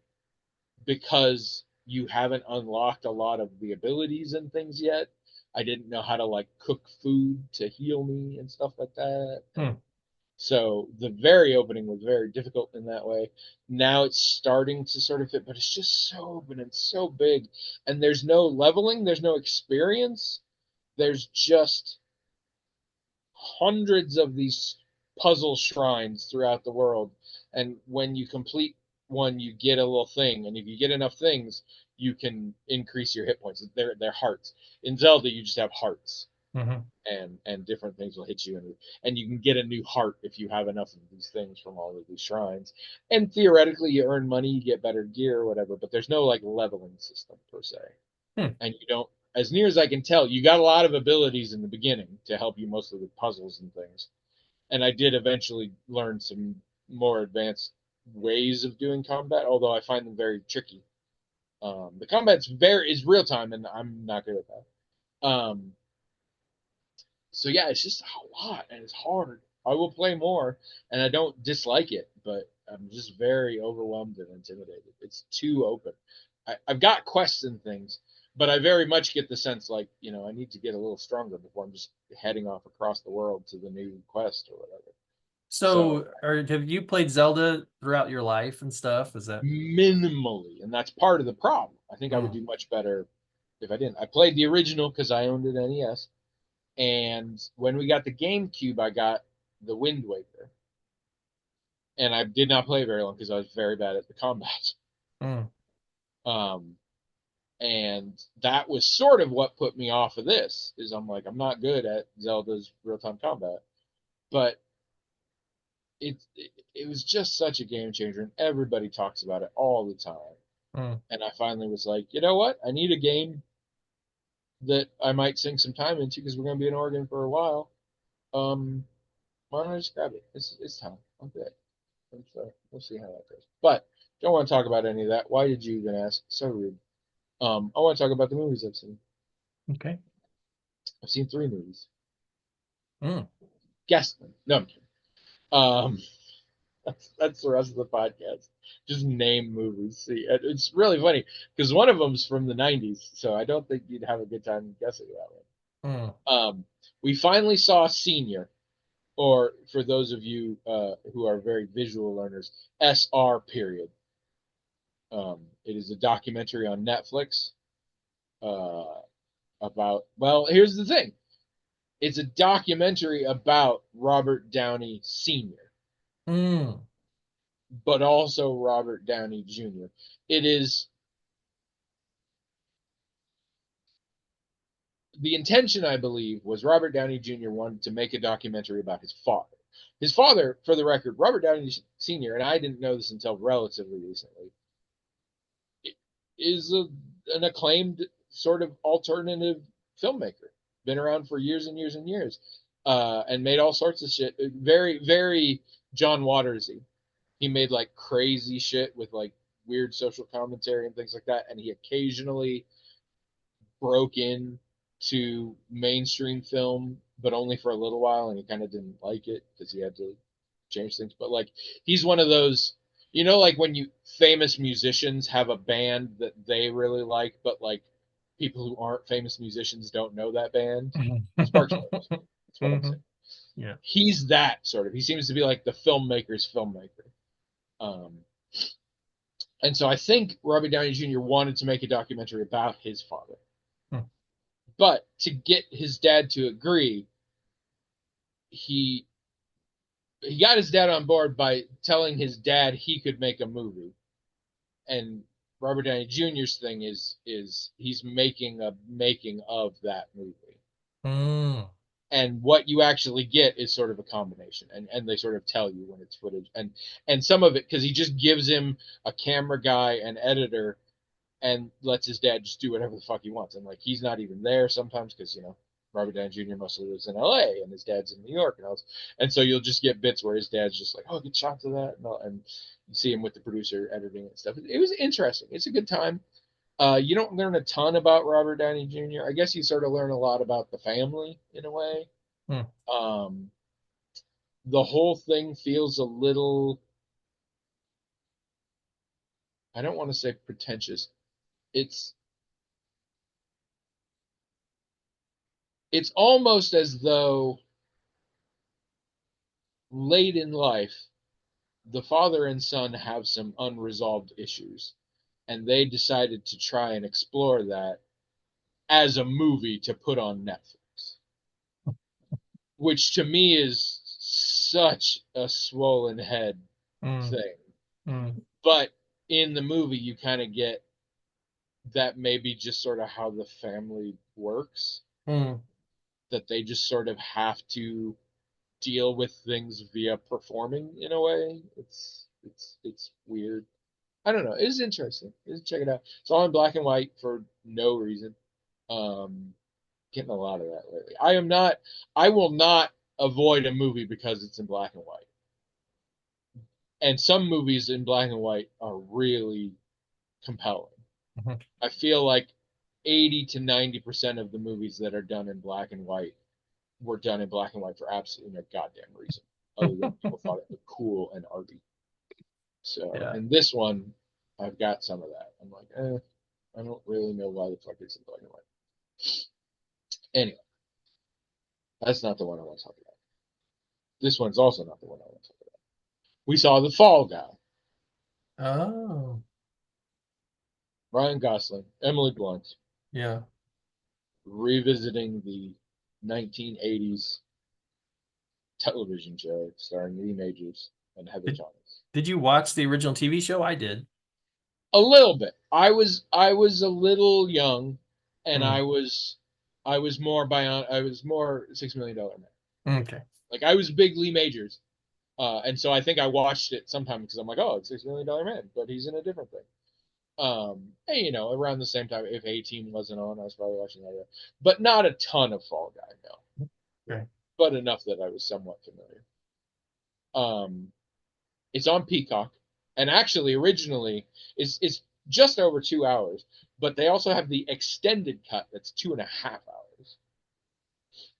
because you haven't unlocked a lot of the abilities and things yet. I didn't know how to like cook food to heal me and stuff like that. And Hmm. so the very opening was very difficult in that way. Now it's starting to sort of fit, but it's just so open and so big. And there's no leveling, there's no experience. There's just hundreds of these puzzle shrines throughout the world. And when you complete one, you get a little thing. And if you get enough things, you can increase your hit points. They're hearts. In Zelda, you just have hearts. Mhm. and different things will hit you, and you can get a new heart if you have enough of these things from all of these shrines. And theoretically, you earn money, you get better gear or whatever, but there's no like leveling system per se, Hmm. and you don't. As near as I can tell, you got a lot of abilities in the beginning to help you mostly with puzzles and things. And I did eventually learn some more advanced ways of doing combat, although I find them very tricky. The combat's very is real time, and I'm not good at that. So yeah, it's just a lot, and it's hard. I will play more, and I don't dislike it, but I'm just very overwhelmed and intimidated. It's too open. I've got quests and things, but I very much get the sense like I need to get a little stronger before I'm just heading off across the world to the new quest or whatever. So So, or have you played Zelda throughout your life and stuff? Is that? minimally, and that's part of the problem. I think I would Mm. do much better if I didn't. I played the original because I owned an NES, and when we got the GameCube, I got the Wind Waker, and I did not play very long because I was very bad at the combat. Mm. Um, and that was sort of what put me off of this. Is I'm like I'm not good at Zelda's real time combat, but it was just such a game changer, and everybody talks about it all the time. Mm. And I finally was like, you know what? I need a game that I might sink some time into because we're going to be in Oregon for a while. Um, why don't I just grab it? It's time. I'm good. So we'll see how that goes. But don't want to talk about any of that. Why did you even ask? So rude. I want to talk about the movies I've seen. Okay. I've seen 3 movies. Mm. Guess them. No, I'm kidding. Um, that's the rest of the podcast. Just name movies. See, it's really funny because one of them's from the '90s, so I don't think you'd have a good time guessing that Mm. one. We finally saw Senior, or for those of you who are very visual learners, SR period. It is a documentary on Netflix uh, about. Well, here's the thing. It's a documentary about Robert Downey Sr., Mm. but also Robert Downey Jr. It is the intention, I believe, was Robert Downey Jr. wanted to make a documentary about his father. His father, for the record, Robert Downey Sr., and I didn't know this until relatively recently, is an acclaimed sort of alternative filmmaker. Been around for years and years and years, and made all sorts of shit. Very, very John Watersy. He made like crazy shit with like weird social commentary and things like that. And he occasionally broke in to mainstream film, but only for a little while, and he kind of didn't like it because he had to change things. But like, he's one of those, like when you famous musicians have a band that they really like, but like people who aren't famous musicians don't know that band. Sparks Brothers. That's what I'm Hmm. saying. Yeah. He's that sort of. He seems to be like the filmmaker's filmmaker. Um, and so I think Robbie Downey Jr. wanted to make a documentary about his father. Mm. But to get his dad to agree, he he got his dad on board by telling his dad he could make a movie. And Robert Downey Jr.'s thing is he's making a making of that movie. Mm. And what you actually get is sort of a combination, and they sort of tell you when it's footage, and some of it because he just gives him a camera guy and editor and lets his dad just do whatever the fuck he wants. And like he's not even there sometimes because Robert Downey Jr. mostly lives in L.A. and his dad's in New York and so you'll just get bits where his dad's just like, oh, get shots of that, and you see him with the producer editing and stuff. It was interesting. It's a good time. You don't learn a ton about Robert Downey Jr. I guess you sort of learn a lot about the family in a way. Mm. Um, the whole thing feels a little. I don't want to say pretentious. It's it's almost as though late in life, the father and son have some unresolved issues, and they decided to try and explore that as a movie to put on Netflix, which to me is such a swollen head Mm. thing. Mm. But in the movie, you kind of get that maybe just sort of how the family works. Mm. that they just sort of have to deal with things via performing in a way. It's weird. I don't know. It's interesting. Check it out. It's all in black and white for no reason. Um, Getting a lot of that lately. I will not avoid a movie because it's in black and white. And some movies in black and white are really compelling. Mhm. I feel like 80 to 90% of the movies that are done in black and white were done in black and white for absolutely no goddamn reason, other than people thought it looked cool and arty. So, Yeah. in this one, I've got some of that. I'm like, I don't really know why the fuck it's in black and white. Anyway, that's not the one I want to talk about. This one's also not the one I want to talk about. We saw The Fall Guy. Oh, Ryan Gosling, Emily Blunt, yeah. revisiting the 1980s television show starring Lee Majors and Heather Did, Thomas. did you watch the original TV show? I did. A little bit. I was a little young, and Mm, I was more I was more $6 Million Man. okay. Like I was big Lee Majors, and so I think I watched it sometime because I'm like, oh, it's $6 Million Man, but he's in a different thing. And you know, around the same time, if A-Team wasn't on, I was probably watching that, but not a ton of Fall Guy, no, Okay. but enough that I was somewhat familiar. Um, It's on Peacock, and actually, originally, it's just over 2 hours, but they also have the extended cut that's 2.5 hours.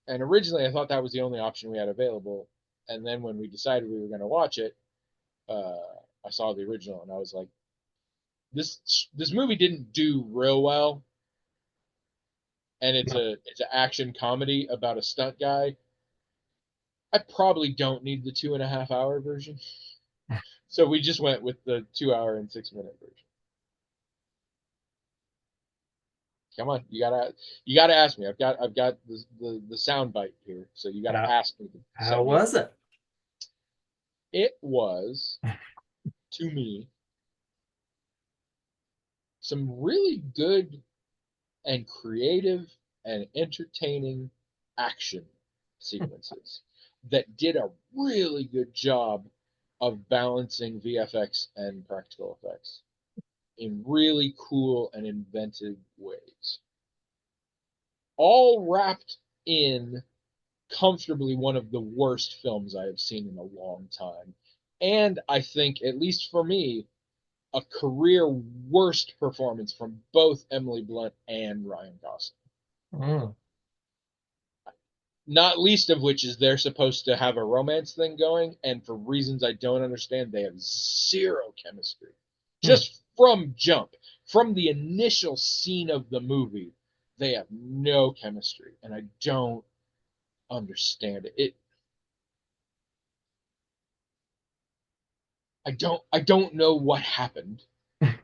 And originally, I thought that was the only option we had available. And then when we decided we were going to watch it, uh, I saw the original, and I was like, this movie didn't do real well, and it's an action comedy about a stunt guy. I probably don't need the 2.5 hour version, so we just went with the 2 hour and 6 minute version. Come on, you gotta ask me. I've got the sound bite here, so you gotta How, ask me to how set me up. was it? It was, to me, some really good and creative and entertaining action sequences that did a really good job of balancing VFX and practical effects in really cool and inventive ways. All wrapped in comfortably one of the worst films I have seen in a long time. And I think, at least for me, a career worst performance from both Emily Blunt and Ryan Gosling. Mm. Not least of which is they're supposed to have a romance thing going, and for reasons I don't understand, they have zero chemistry. Hmm. Just from jump, from the initial scene of the movie, they have no chemistry, and I don't understand it. I don't know what happened, but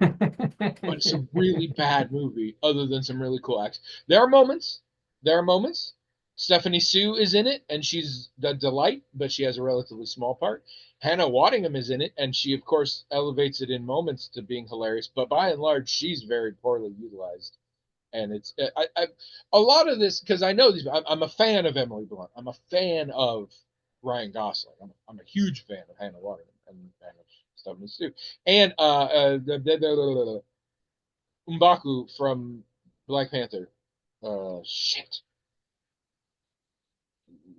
it's a really bad movie other than some really cool acts. There are moments. There are moments. Stephanie Sue is in it, and she's the delight, but she has a relatively small part. Hannah Waddingham is in it, and she, of course, elevates it in moments to being hilarious. But by and large, she's very poorly utilized. And it's a lot of this because I know these. I'm a fan of Emily Blunt. I'm a fan of Ryan Gosling. I'm a huge fan of Hannah Waddingham and of Stephanie Sue and M'Baku from Black Panther. Shit.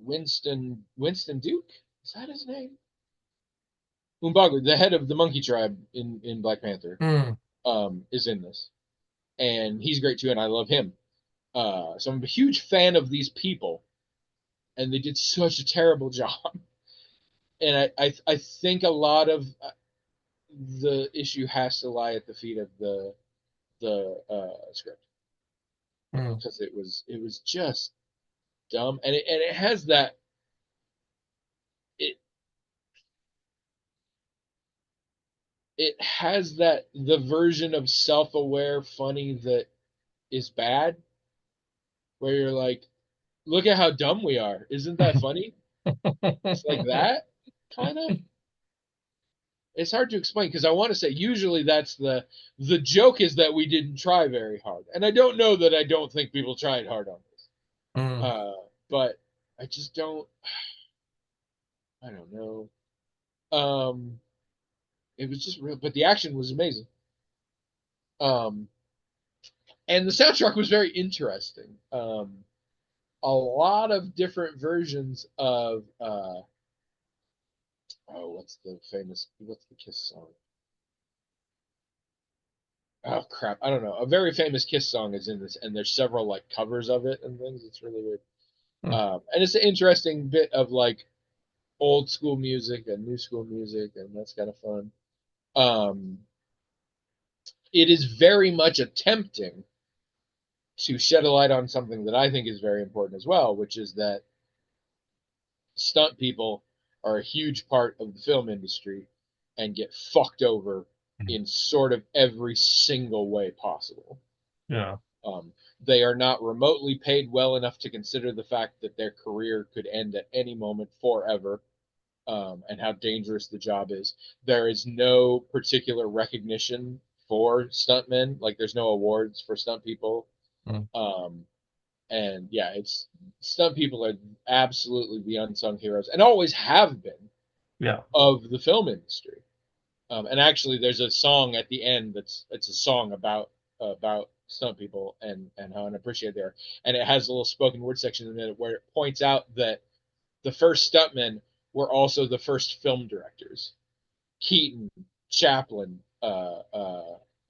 Winston Duke? Is that his name? M'Baku, the head of the monkey tribe in Black Panther, Mm. is in this. And he's great too, and I love him. So I'm a huge fan of these people, and they did such a terrible job. And I think a lot of the issue has to lie at the feet of the script Mm. because it was just dumb, and it has that it it has that the version of self-aware funny that is bad, where you're like, look at how dumb we are, isn't that funny? It's like that kind of. It's hard to explain because I want to say usually that's the joke is that we didn't try very hard, and I don't know that I don't think people tried hard on this, Mm. uh, but I just don't. I don't know. Um, it was just real, but the action was amazing. Um, and the soundtrack was very interesting. A lot of different versions of oh, what's the Kiss song? Oh crap, I don't know. A very famous Kiss song is in this, and there's several like covers of it and things. It's really weird. Hmm. And it's an interesting bit of like old school music and new school music, and that's kind of fun. Um, it is very much attempting to shed a light on something that I think is very important as well, which is that stunt people are a huge part of the film industry and get fucked over in sort of every single way possible. Yeah. Um, they are not remotely paid well enough to consider the fact that their career could end at any moment forever, and how dangerous the job is. There is no particular recognition for stuntmen, like there's no awards for stunt people. Mm. And yeah, it's stunt people are absolutely the unsung heroes and always have been Yeah. of the film industry. And actually, there's a song at the end it's a song about stunt people and how unappreciated they are, and it has a little spoken word section in it where it points out that the first stuntmen were also the first film directors. Keaton, Chaplin,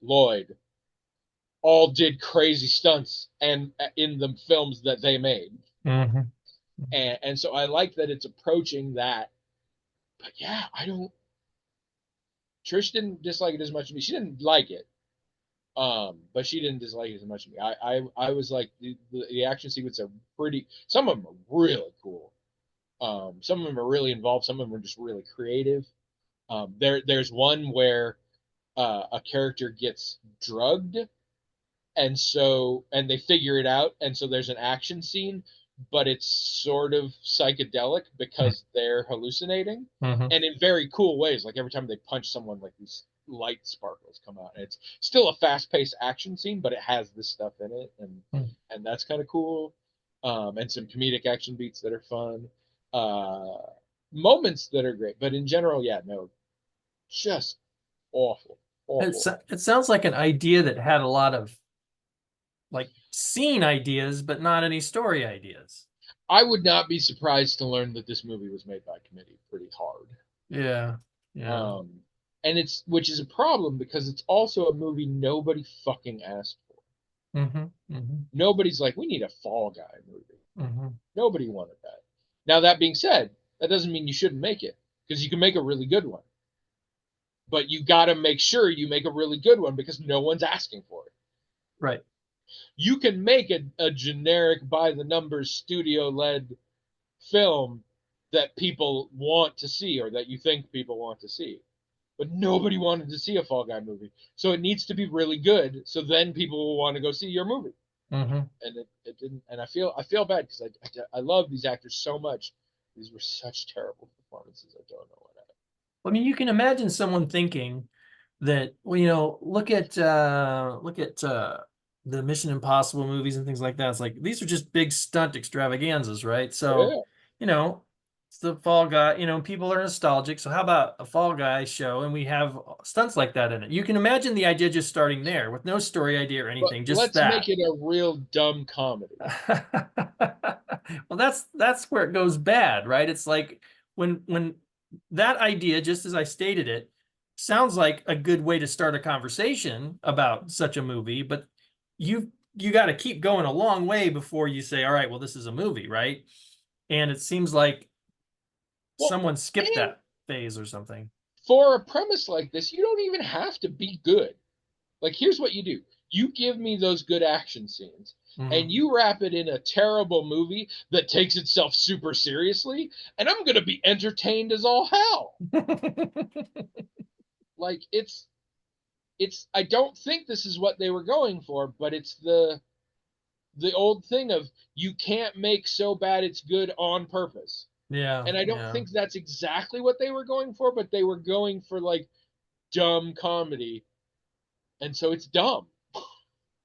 Lloyd, all did crazy stunts and in the films that they made. Mm-hmm. And so I like that it's approaching that. But yeah, I don't. Trish didn't dislike it as much as me. She didn't like it, but she didn't dislike it as much as me. I was like the action sequences are pretty. Some of them are really cool. Some of them are really involved. Some of them are just really creative. There's one where a character gets drugged, and they figure it out, and so there's an action scene, but it's sort of psychedelic because they're hallucinating, Mm-hmm. and in very cool ways. Like every time they punch someone, like these light sparkles come out, and it's still a fast-paced action scene, but it has this stuff in it, and that's kind of cool. And some comedic action beats that are fun, uh, moments that are great, but in general, yeah, no, just awful, awful. It sounds like an idea that had a lot of like scene ideas, but not any story ideas. I would not be surprised to learn that this movie was made by committee pretty hard. Yeah. Yeah. Um, and it's which is a problem because it's also a movie nobody fucking asked for. Mm-hmm. Mm-hmm. Nobody's like, we need a Fall Guy movie. Mm-hmm. Nobody wanted that. Now that being said, that doesn't mean you shouldn't make it because you can make a really good one. But you got to make sure you make a really good one because no one's asking for it. Right. You can make a generic by the numbers studio led film that people want to see or that you think people want to see. But nobody wanted to see a Fall Guy movie. So it needs to be really good. So then people will want to go see your movie. Mm-hmm. And it didn't. And I feel bad because I love these actors so much. These were such terrible performances. I don't know what happened. I mean, you can imagine someone thinking that, well, look at the Mission Impossible movies and things like that. It's like these are just big stunt extravaganzas, right? So, Yeah. it's the Fall Guy, people are nostalgic. So how about a Fall Guy show and we have stunts like that in it? You can imagine the idea just starting there with no story idea or But anything, just let's make that. it a real dumb comedy. Well, that's where it goes bad, right? It's like when that idea, just as I stated it, sounds like a good way to start a conversation about such a movie, but you got to keep going a long way before you say, all right, well, this is a movie, right? And it seems like Well, someone skipped and that phase or something. for a premise like this, you don't even have to be good. Like, here's what you do: you give me those good action scenes, and Mhm. you wrap it in a terrible movie that takes itself super seriously, and I'm gonna be entertained as all hell. Like, it's. I don't think this is what they were going for, but it's the old thing of you can't make so bad it's good on purpose. Yeah, And I don't yeah. think that's exactly what they were going for, but they were going for like dumb comedy, and so it's dumb.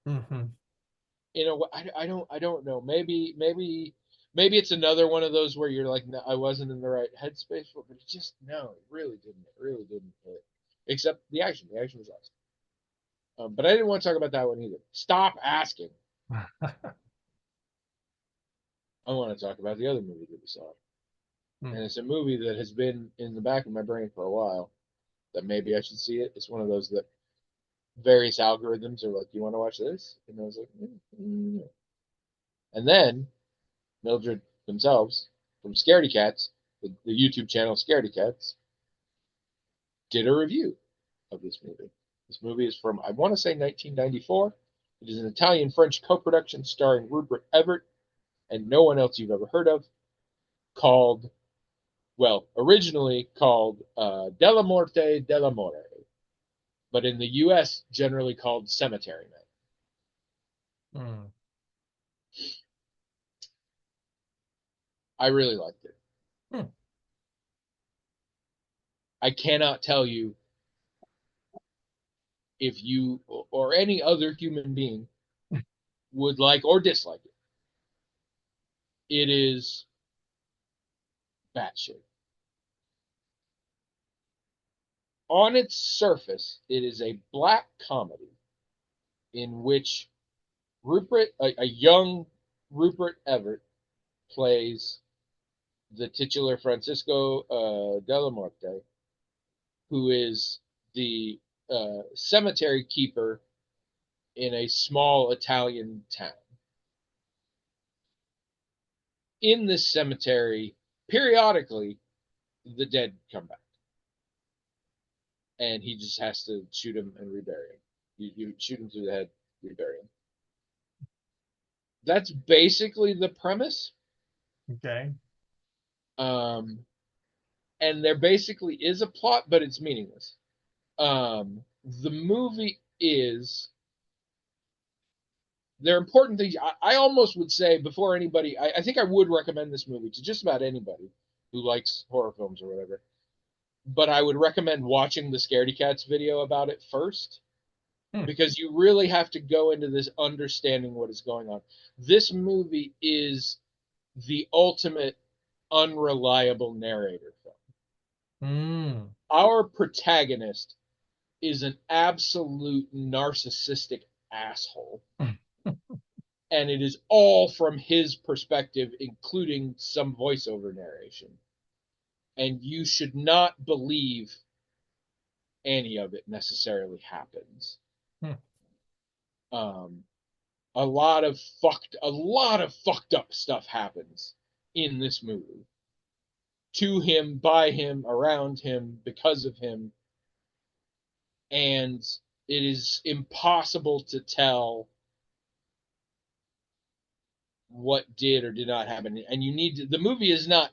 Mm-hmm. In a way, I don't know. Maybe maybe it's another one of those where you're like, no, I wasn't in the right headspace for it, but it just no, it really didn't. It really didn't hit. Except the action. The action was awesome. But I didn't want to talk about that one either. Stop asking. I want to talk about the other movie that we saw. And it's a movie that has been in the back of my brain for a while. That maybe I should see it. It's one of those that various algorithms are like, "You want to watch this?" And I was like, "Mm-hmm." And then Mildred themselves from Scaredy Cats, the YouTube channel Scaredy Cats, did a review of this movie. This movie is from, I want to say, 1994. It is an Italian-French co-production starring Rupert Everett and no one else you've ever heard of, called, well, originally called Della Morte dell'Amore, but in the U.S. generally called Cemetery Man. I really liked it. I cannot tell you if you or any other human being would like or dislike it. It is batshit. On its surface, it is a black comedy in which a young Rupert Everett, plays the titular Francisco Della Morte, who is the cemetery keeper in a small Italian town. In this cemetery, periodically, the dead come back. And he just has to shoot him and rebury him. You shoot him through the head, rebury him. That's basically the premise. Okay. And there basically is a plot, but it's meaningless. The movie is, there are important things. I almost would say before anybody, I think I would recommend this movie to just about anybody who likes horror films or whatever. But I would recommend watching the Scaredy Cats video about it first, because you really have to go into this understanding what is going on. This movie is the ultimate unreliable narrator film. Our protagonist is an absolute narcissistic asshole. And it is all from his perspective, including some voiceover narration. And you should not believe any of it necessarily happens. A lot of fucked up stuff happens in this movie. To him, by him, around him, because of him. And it is impossible to tell what did or did not happen. And you need to, the movie is not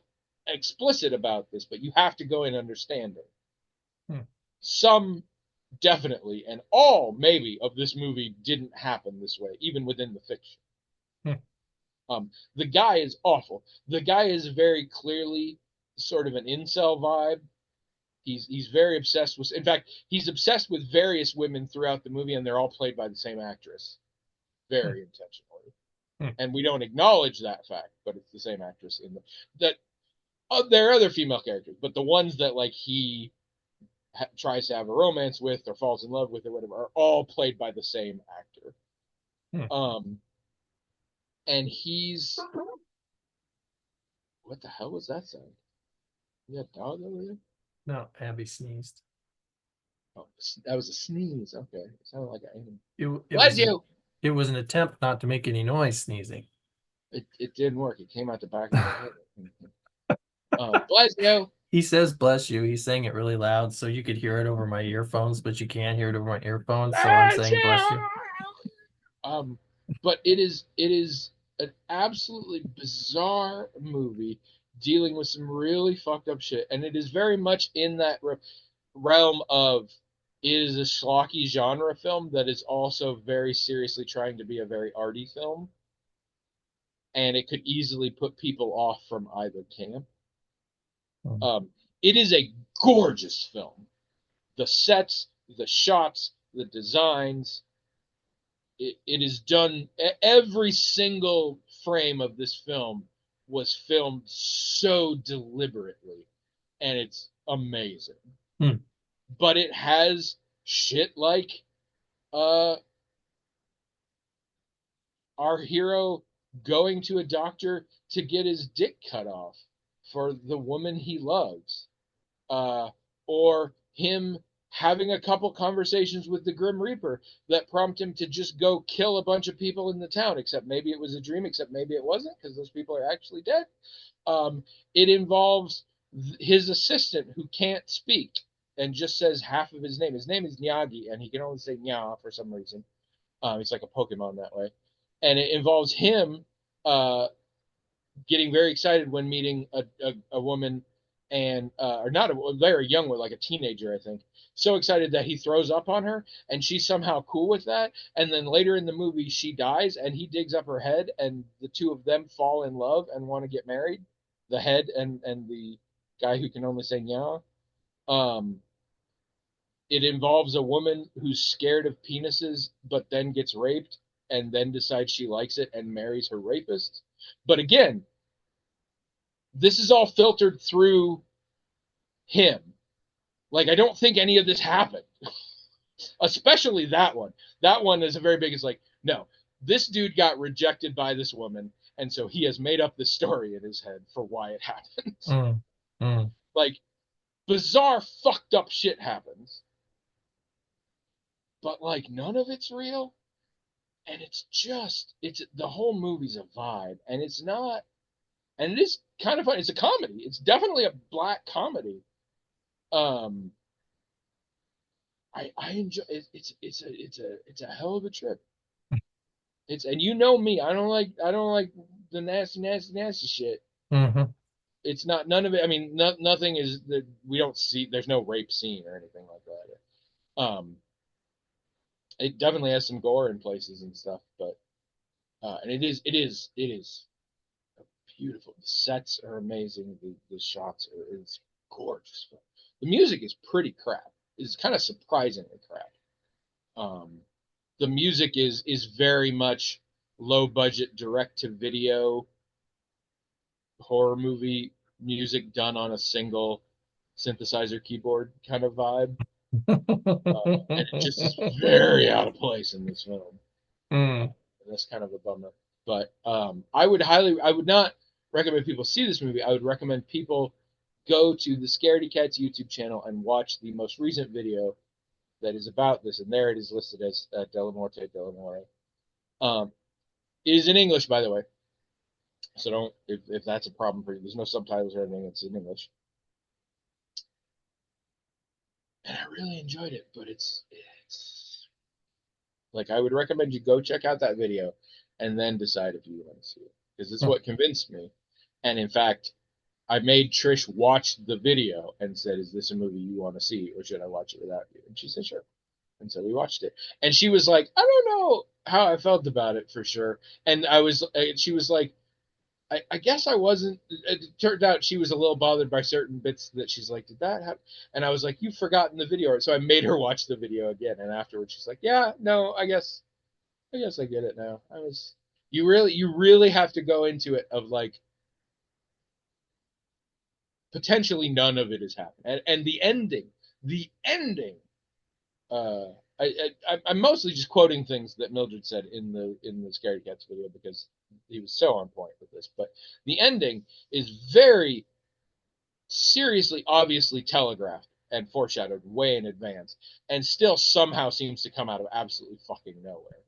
explicit about this, but you have to go in understanding. Some definitely, and all maybe of this movie didn't happen this way, even within the fiction. The guy is awful. The guy is very clearly sort of an incel vibe. He's very obsessed with, in fact, he's obsessed with various women throughout the movie, and they're all played by the same actress, very intentionally. And we don't acknowledge that fact, but it's the same actress in the that. There are other female characters, but the ones that like he tries to have a romance with or falls in love with or whatever are all played by the same actor. And he's, what the hell was that sound? You got a dog over there? No, Abby sneezed. Oh, that was a sneeze. Okay, it sounded like an It was an attempt not to make any noise sneezing. It didn't work. It came out the back of my head. Bless you. He says bless you. He's saying it really loud so you could hear it over my earphones, but you can't hear it over my earphones. So I'm saying bless you. But it is an absolutely bizarre movie dealing with some really fucked up shit, and it is very much in that realm of, it is a schlocky genre film that is also very seriously trying to be a very arty film, and it could easily put people off from either camp. It is a gorgeous film. The sets, the shots, the designs, it is done. Every single frame of this film was filmed so deliberately, and it's amazing. Hmm. But it has shit like uh our hero going to a doctor to get his dick cut off for the woman he loves, uh, or him having a couple conversations with the Grim Reaper that prompt him to just go kill a bunch of people in the town, except maybe it was a dream, except maybe it wasn't, because those people are actually dead. Um, it involves his assistant who can't speak and just says half of his name. His name is Nyagi, and he can only say Nya for some reason. He's like a Pokemon that way. And it involves him uh, getting very excited when meeting a woman, and or not a very young one, like a teenager, I think. So excited that he throws up on her, and she's somehow cool with that. And then later in the movie, she dies, and he digs up her head, and the two of them fall in love and want to get married. The head and the guy who can only say "nya." Um, it involves a woman who's scared of penises, but then gets raped, and then decides she likes it and marries her rapist. But again, this is all filtered through him. Like, I don't think any of this happened, especially that one. That one is a very big, it's like, no, this dude got rejected by this woman, and so he has made up the story in his head for why it happened. Mm. Mm. Like, bizarre, fucked up shit happens, but like, none of it's real. And it's the whole movie's a vibe, and it's not, and it is kind of fun. It's a comedy. It's definitely a black comedy. Um, I enjoy it. It's a hell of a trip. It's, and you know me, I don't like the nasty shit. Mm-hmm. It's not, none of it. I mean, nothing is that we don't see. There's no rape scene or anything like that. It definitely has some gore in places and stuff, but and it is beautiful. The sets are amazing. The shots are, it's gorgeous. The music is pretty crap. It's kind of surprisingly crap. Um, the music is very much low budget direct to video horror movie music done on a single synthesizer keyboard kind of vibe. And it just is very out of place in this film. Mm. And that's kind of a bummer. But I would not recommend people see this movie. I would recommend people go to the Scaredy Cats YouTube channel and watch the most recent video that is about this. And there it is listed as Della Morte Della More. It is in English, by the way. So don't, if that's a problem for you, there's no subtitles or anything. It's in English. And I really enjoyed it, but it's like, I would recommend you go check out that video and then decide if you want to see it, because it's what convinced me. And in fact, I made Trish watch the video and said, "Is this a movie you want to see, or should I watch it without you?" And she said, "Sure." And so we watched it. And she was like, "I don't know how I felt about it for sure." And she was like, I guess I wasn't. It turned out she was a little bothered by certain bits that she's like, "Did that happen?" And I was like, "You've forgotten the video." So I made her watch the video again. And afterwards, she's like, "Yeah, no, I guess I get it now." You really have to go into it of like, potentially none of it has happened, and the ending. Uh, I'm mostly just quoting things that Mildred said in the Scaredy Cats video, because he was so on point with this. But the ending is very seriously, obviously telegraphed and foreshadowed way in advance, and still somehow seems to come out of absolutely fucking nowhere.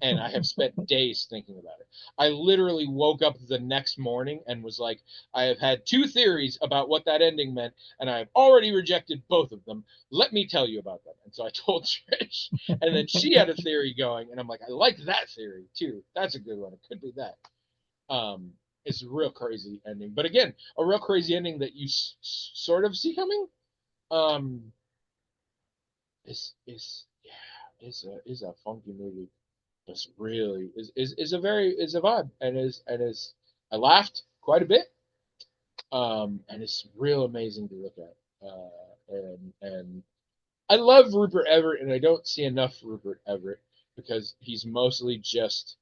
And I have spent days thinking about it. I literally woke up the next morning and was like, I have had two theories about what that ending meant, and I have already rejected both of them. Let me tell you about them. And so I told Trish, and then she had a theory going, and I'm like, I like that theory too. That's a good one. It could be that. Um, it's a real crazy ending, but again, a real crazy ending that you sort of see coming. Um, is a funky movie. It's really is a vibe, and is I laughed quite a bit. And it's real amazing to look at. And I love Rupert Everett, and I don't see enough Rupert Everett because he's mostly just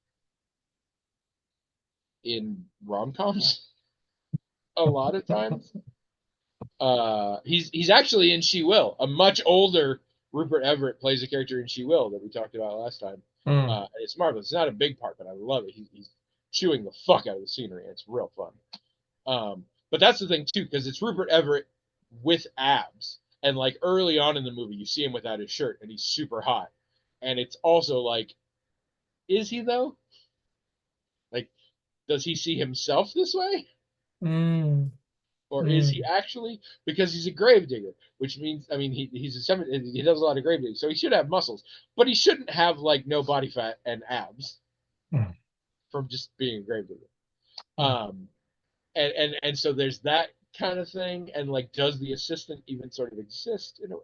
in rom coms. a lot of times. He's actually in She Will. A much older Rupert Everett plays a character in She Will that we talked about last time. It's marvelous. It's not a big part, but I love it. He's chewing the fuck out of the scenery. It's real fun. But that's the thing too, because it's Rupert Everett with abs, and like early on in the movie, you see him without his shirt, and he's super hot. And it's also like, is he though? Like, does he see himself this way? Or is he actually? Because he's a gravedigger, which means, I mean, he's a he does a lot of grave digging, so he should have muscles, but he shouldn't have like no body fat and abs from just being a gravedigger. And so there's that kind of thing, and like, does the assistant even sort of exist? You know,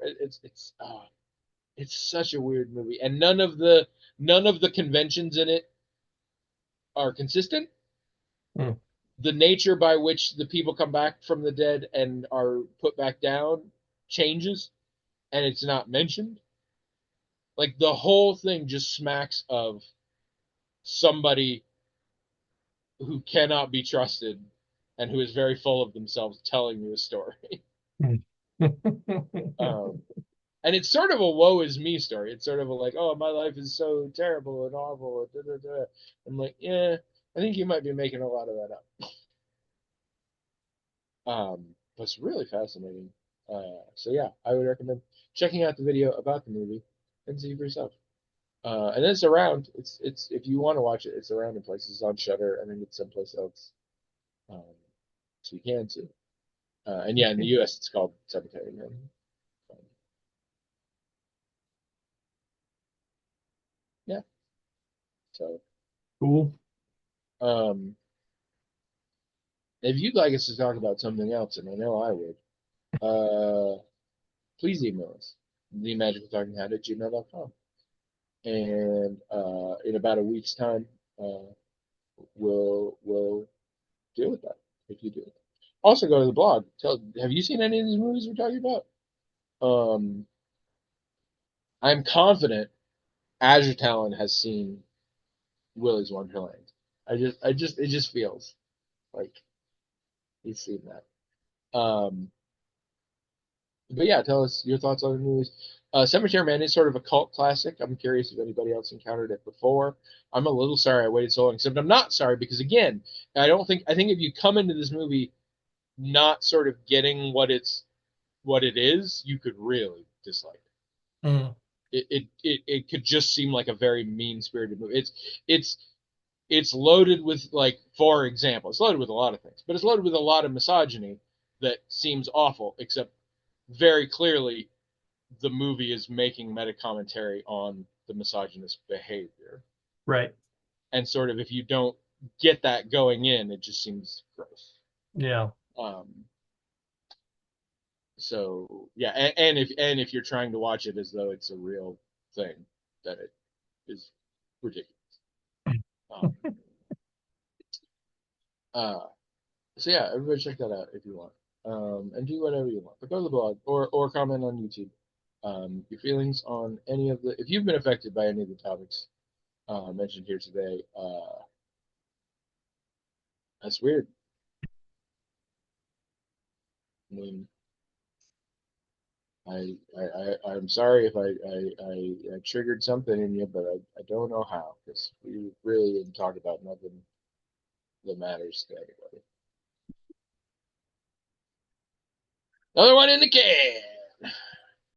it's such a weird movie, and none of the conventions in it are consistent. The nature by which the people come back from the dead and are put back down changes, and it's not mentioned. Like, the whole thing just smacks of somebody who cannot be trusted and who is very full of themselves telling you a story. And it's sort of a woe is me story. It's sort of a like, oh, my life is so terrible and awful. Da, da, da. I'm like, yeah, I think you might be making a lot of that up. But it's really fascinating. So yeah, I would recommend checking out the video about the movie and see for yourself. And it's around. It's if you want to watch it, it's around in places. It's on Shudder. I think it's someplace else. So you can see. And yeah, in the U.S., it's called Cemetery Man. Yeah. So cool. If you'd like us to talk about something else, and I know I would, please email us, themagicaltalkinghead@gmail.com. And in about a week's time, we'll deal with that if you do. Also, go to the blog. Have you seen any of these movies we're talking about? I'm confident Azure Talon has seen Willy's Wonderland. It just feels like he's seen that. But yeah, tell us your thoughts on the movies. Cemetery Man is sort of a cult classic. I'm curious if anybody else encountered it before. I'm a little sorry I waited so long, except I'm not sorry because, again, I think if you come into this movie not sort of getting what it is, you could really dislike it. It could just seem like a very mean spirited movie. It's loaded with, like, for example, it's loaded with a lot of things, but it's loaded with a lot of misogyny that seems awful, except very clearly the movie is making meta commentary on the misogynist behavior. Right. And sort of, if you don't get that going in, it just seems gross. Yeah. So yeah, and if you're trying to watch it as though it's a real thing, that it is ridiculous. So yeah, everybody check that out if you want. And do whatever you want. But go to the blog or comment on YouTube. Your feelings on any of if you've been affected by any of the topics mentioned here today. That's weird. I mean, I'm sorry if I triggered something in you, but I don't know how, because we really didn't talk about nothing that matters to anybody. Another one in the can.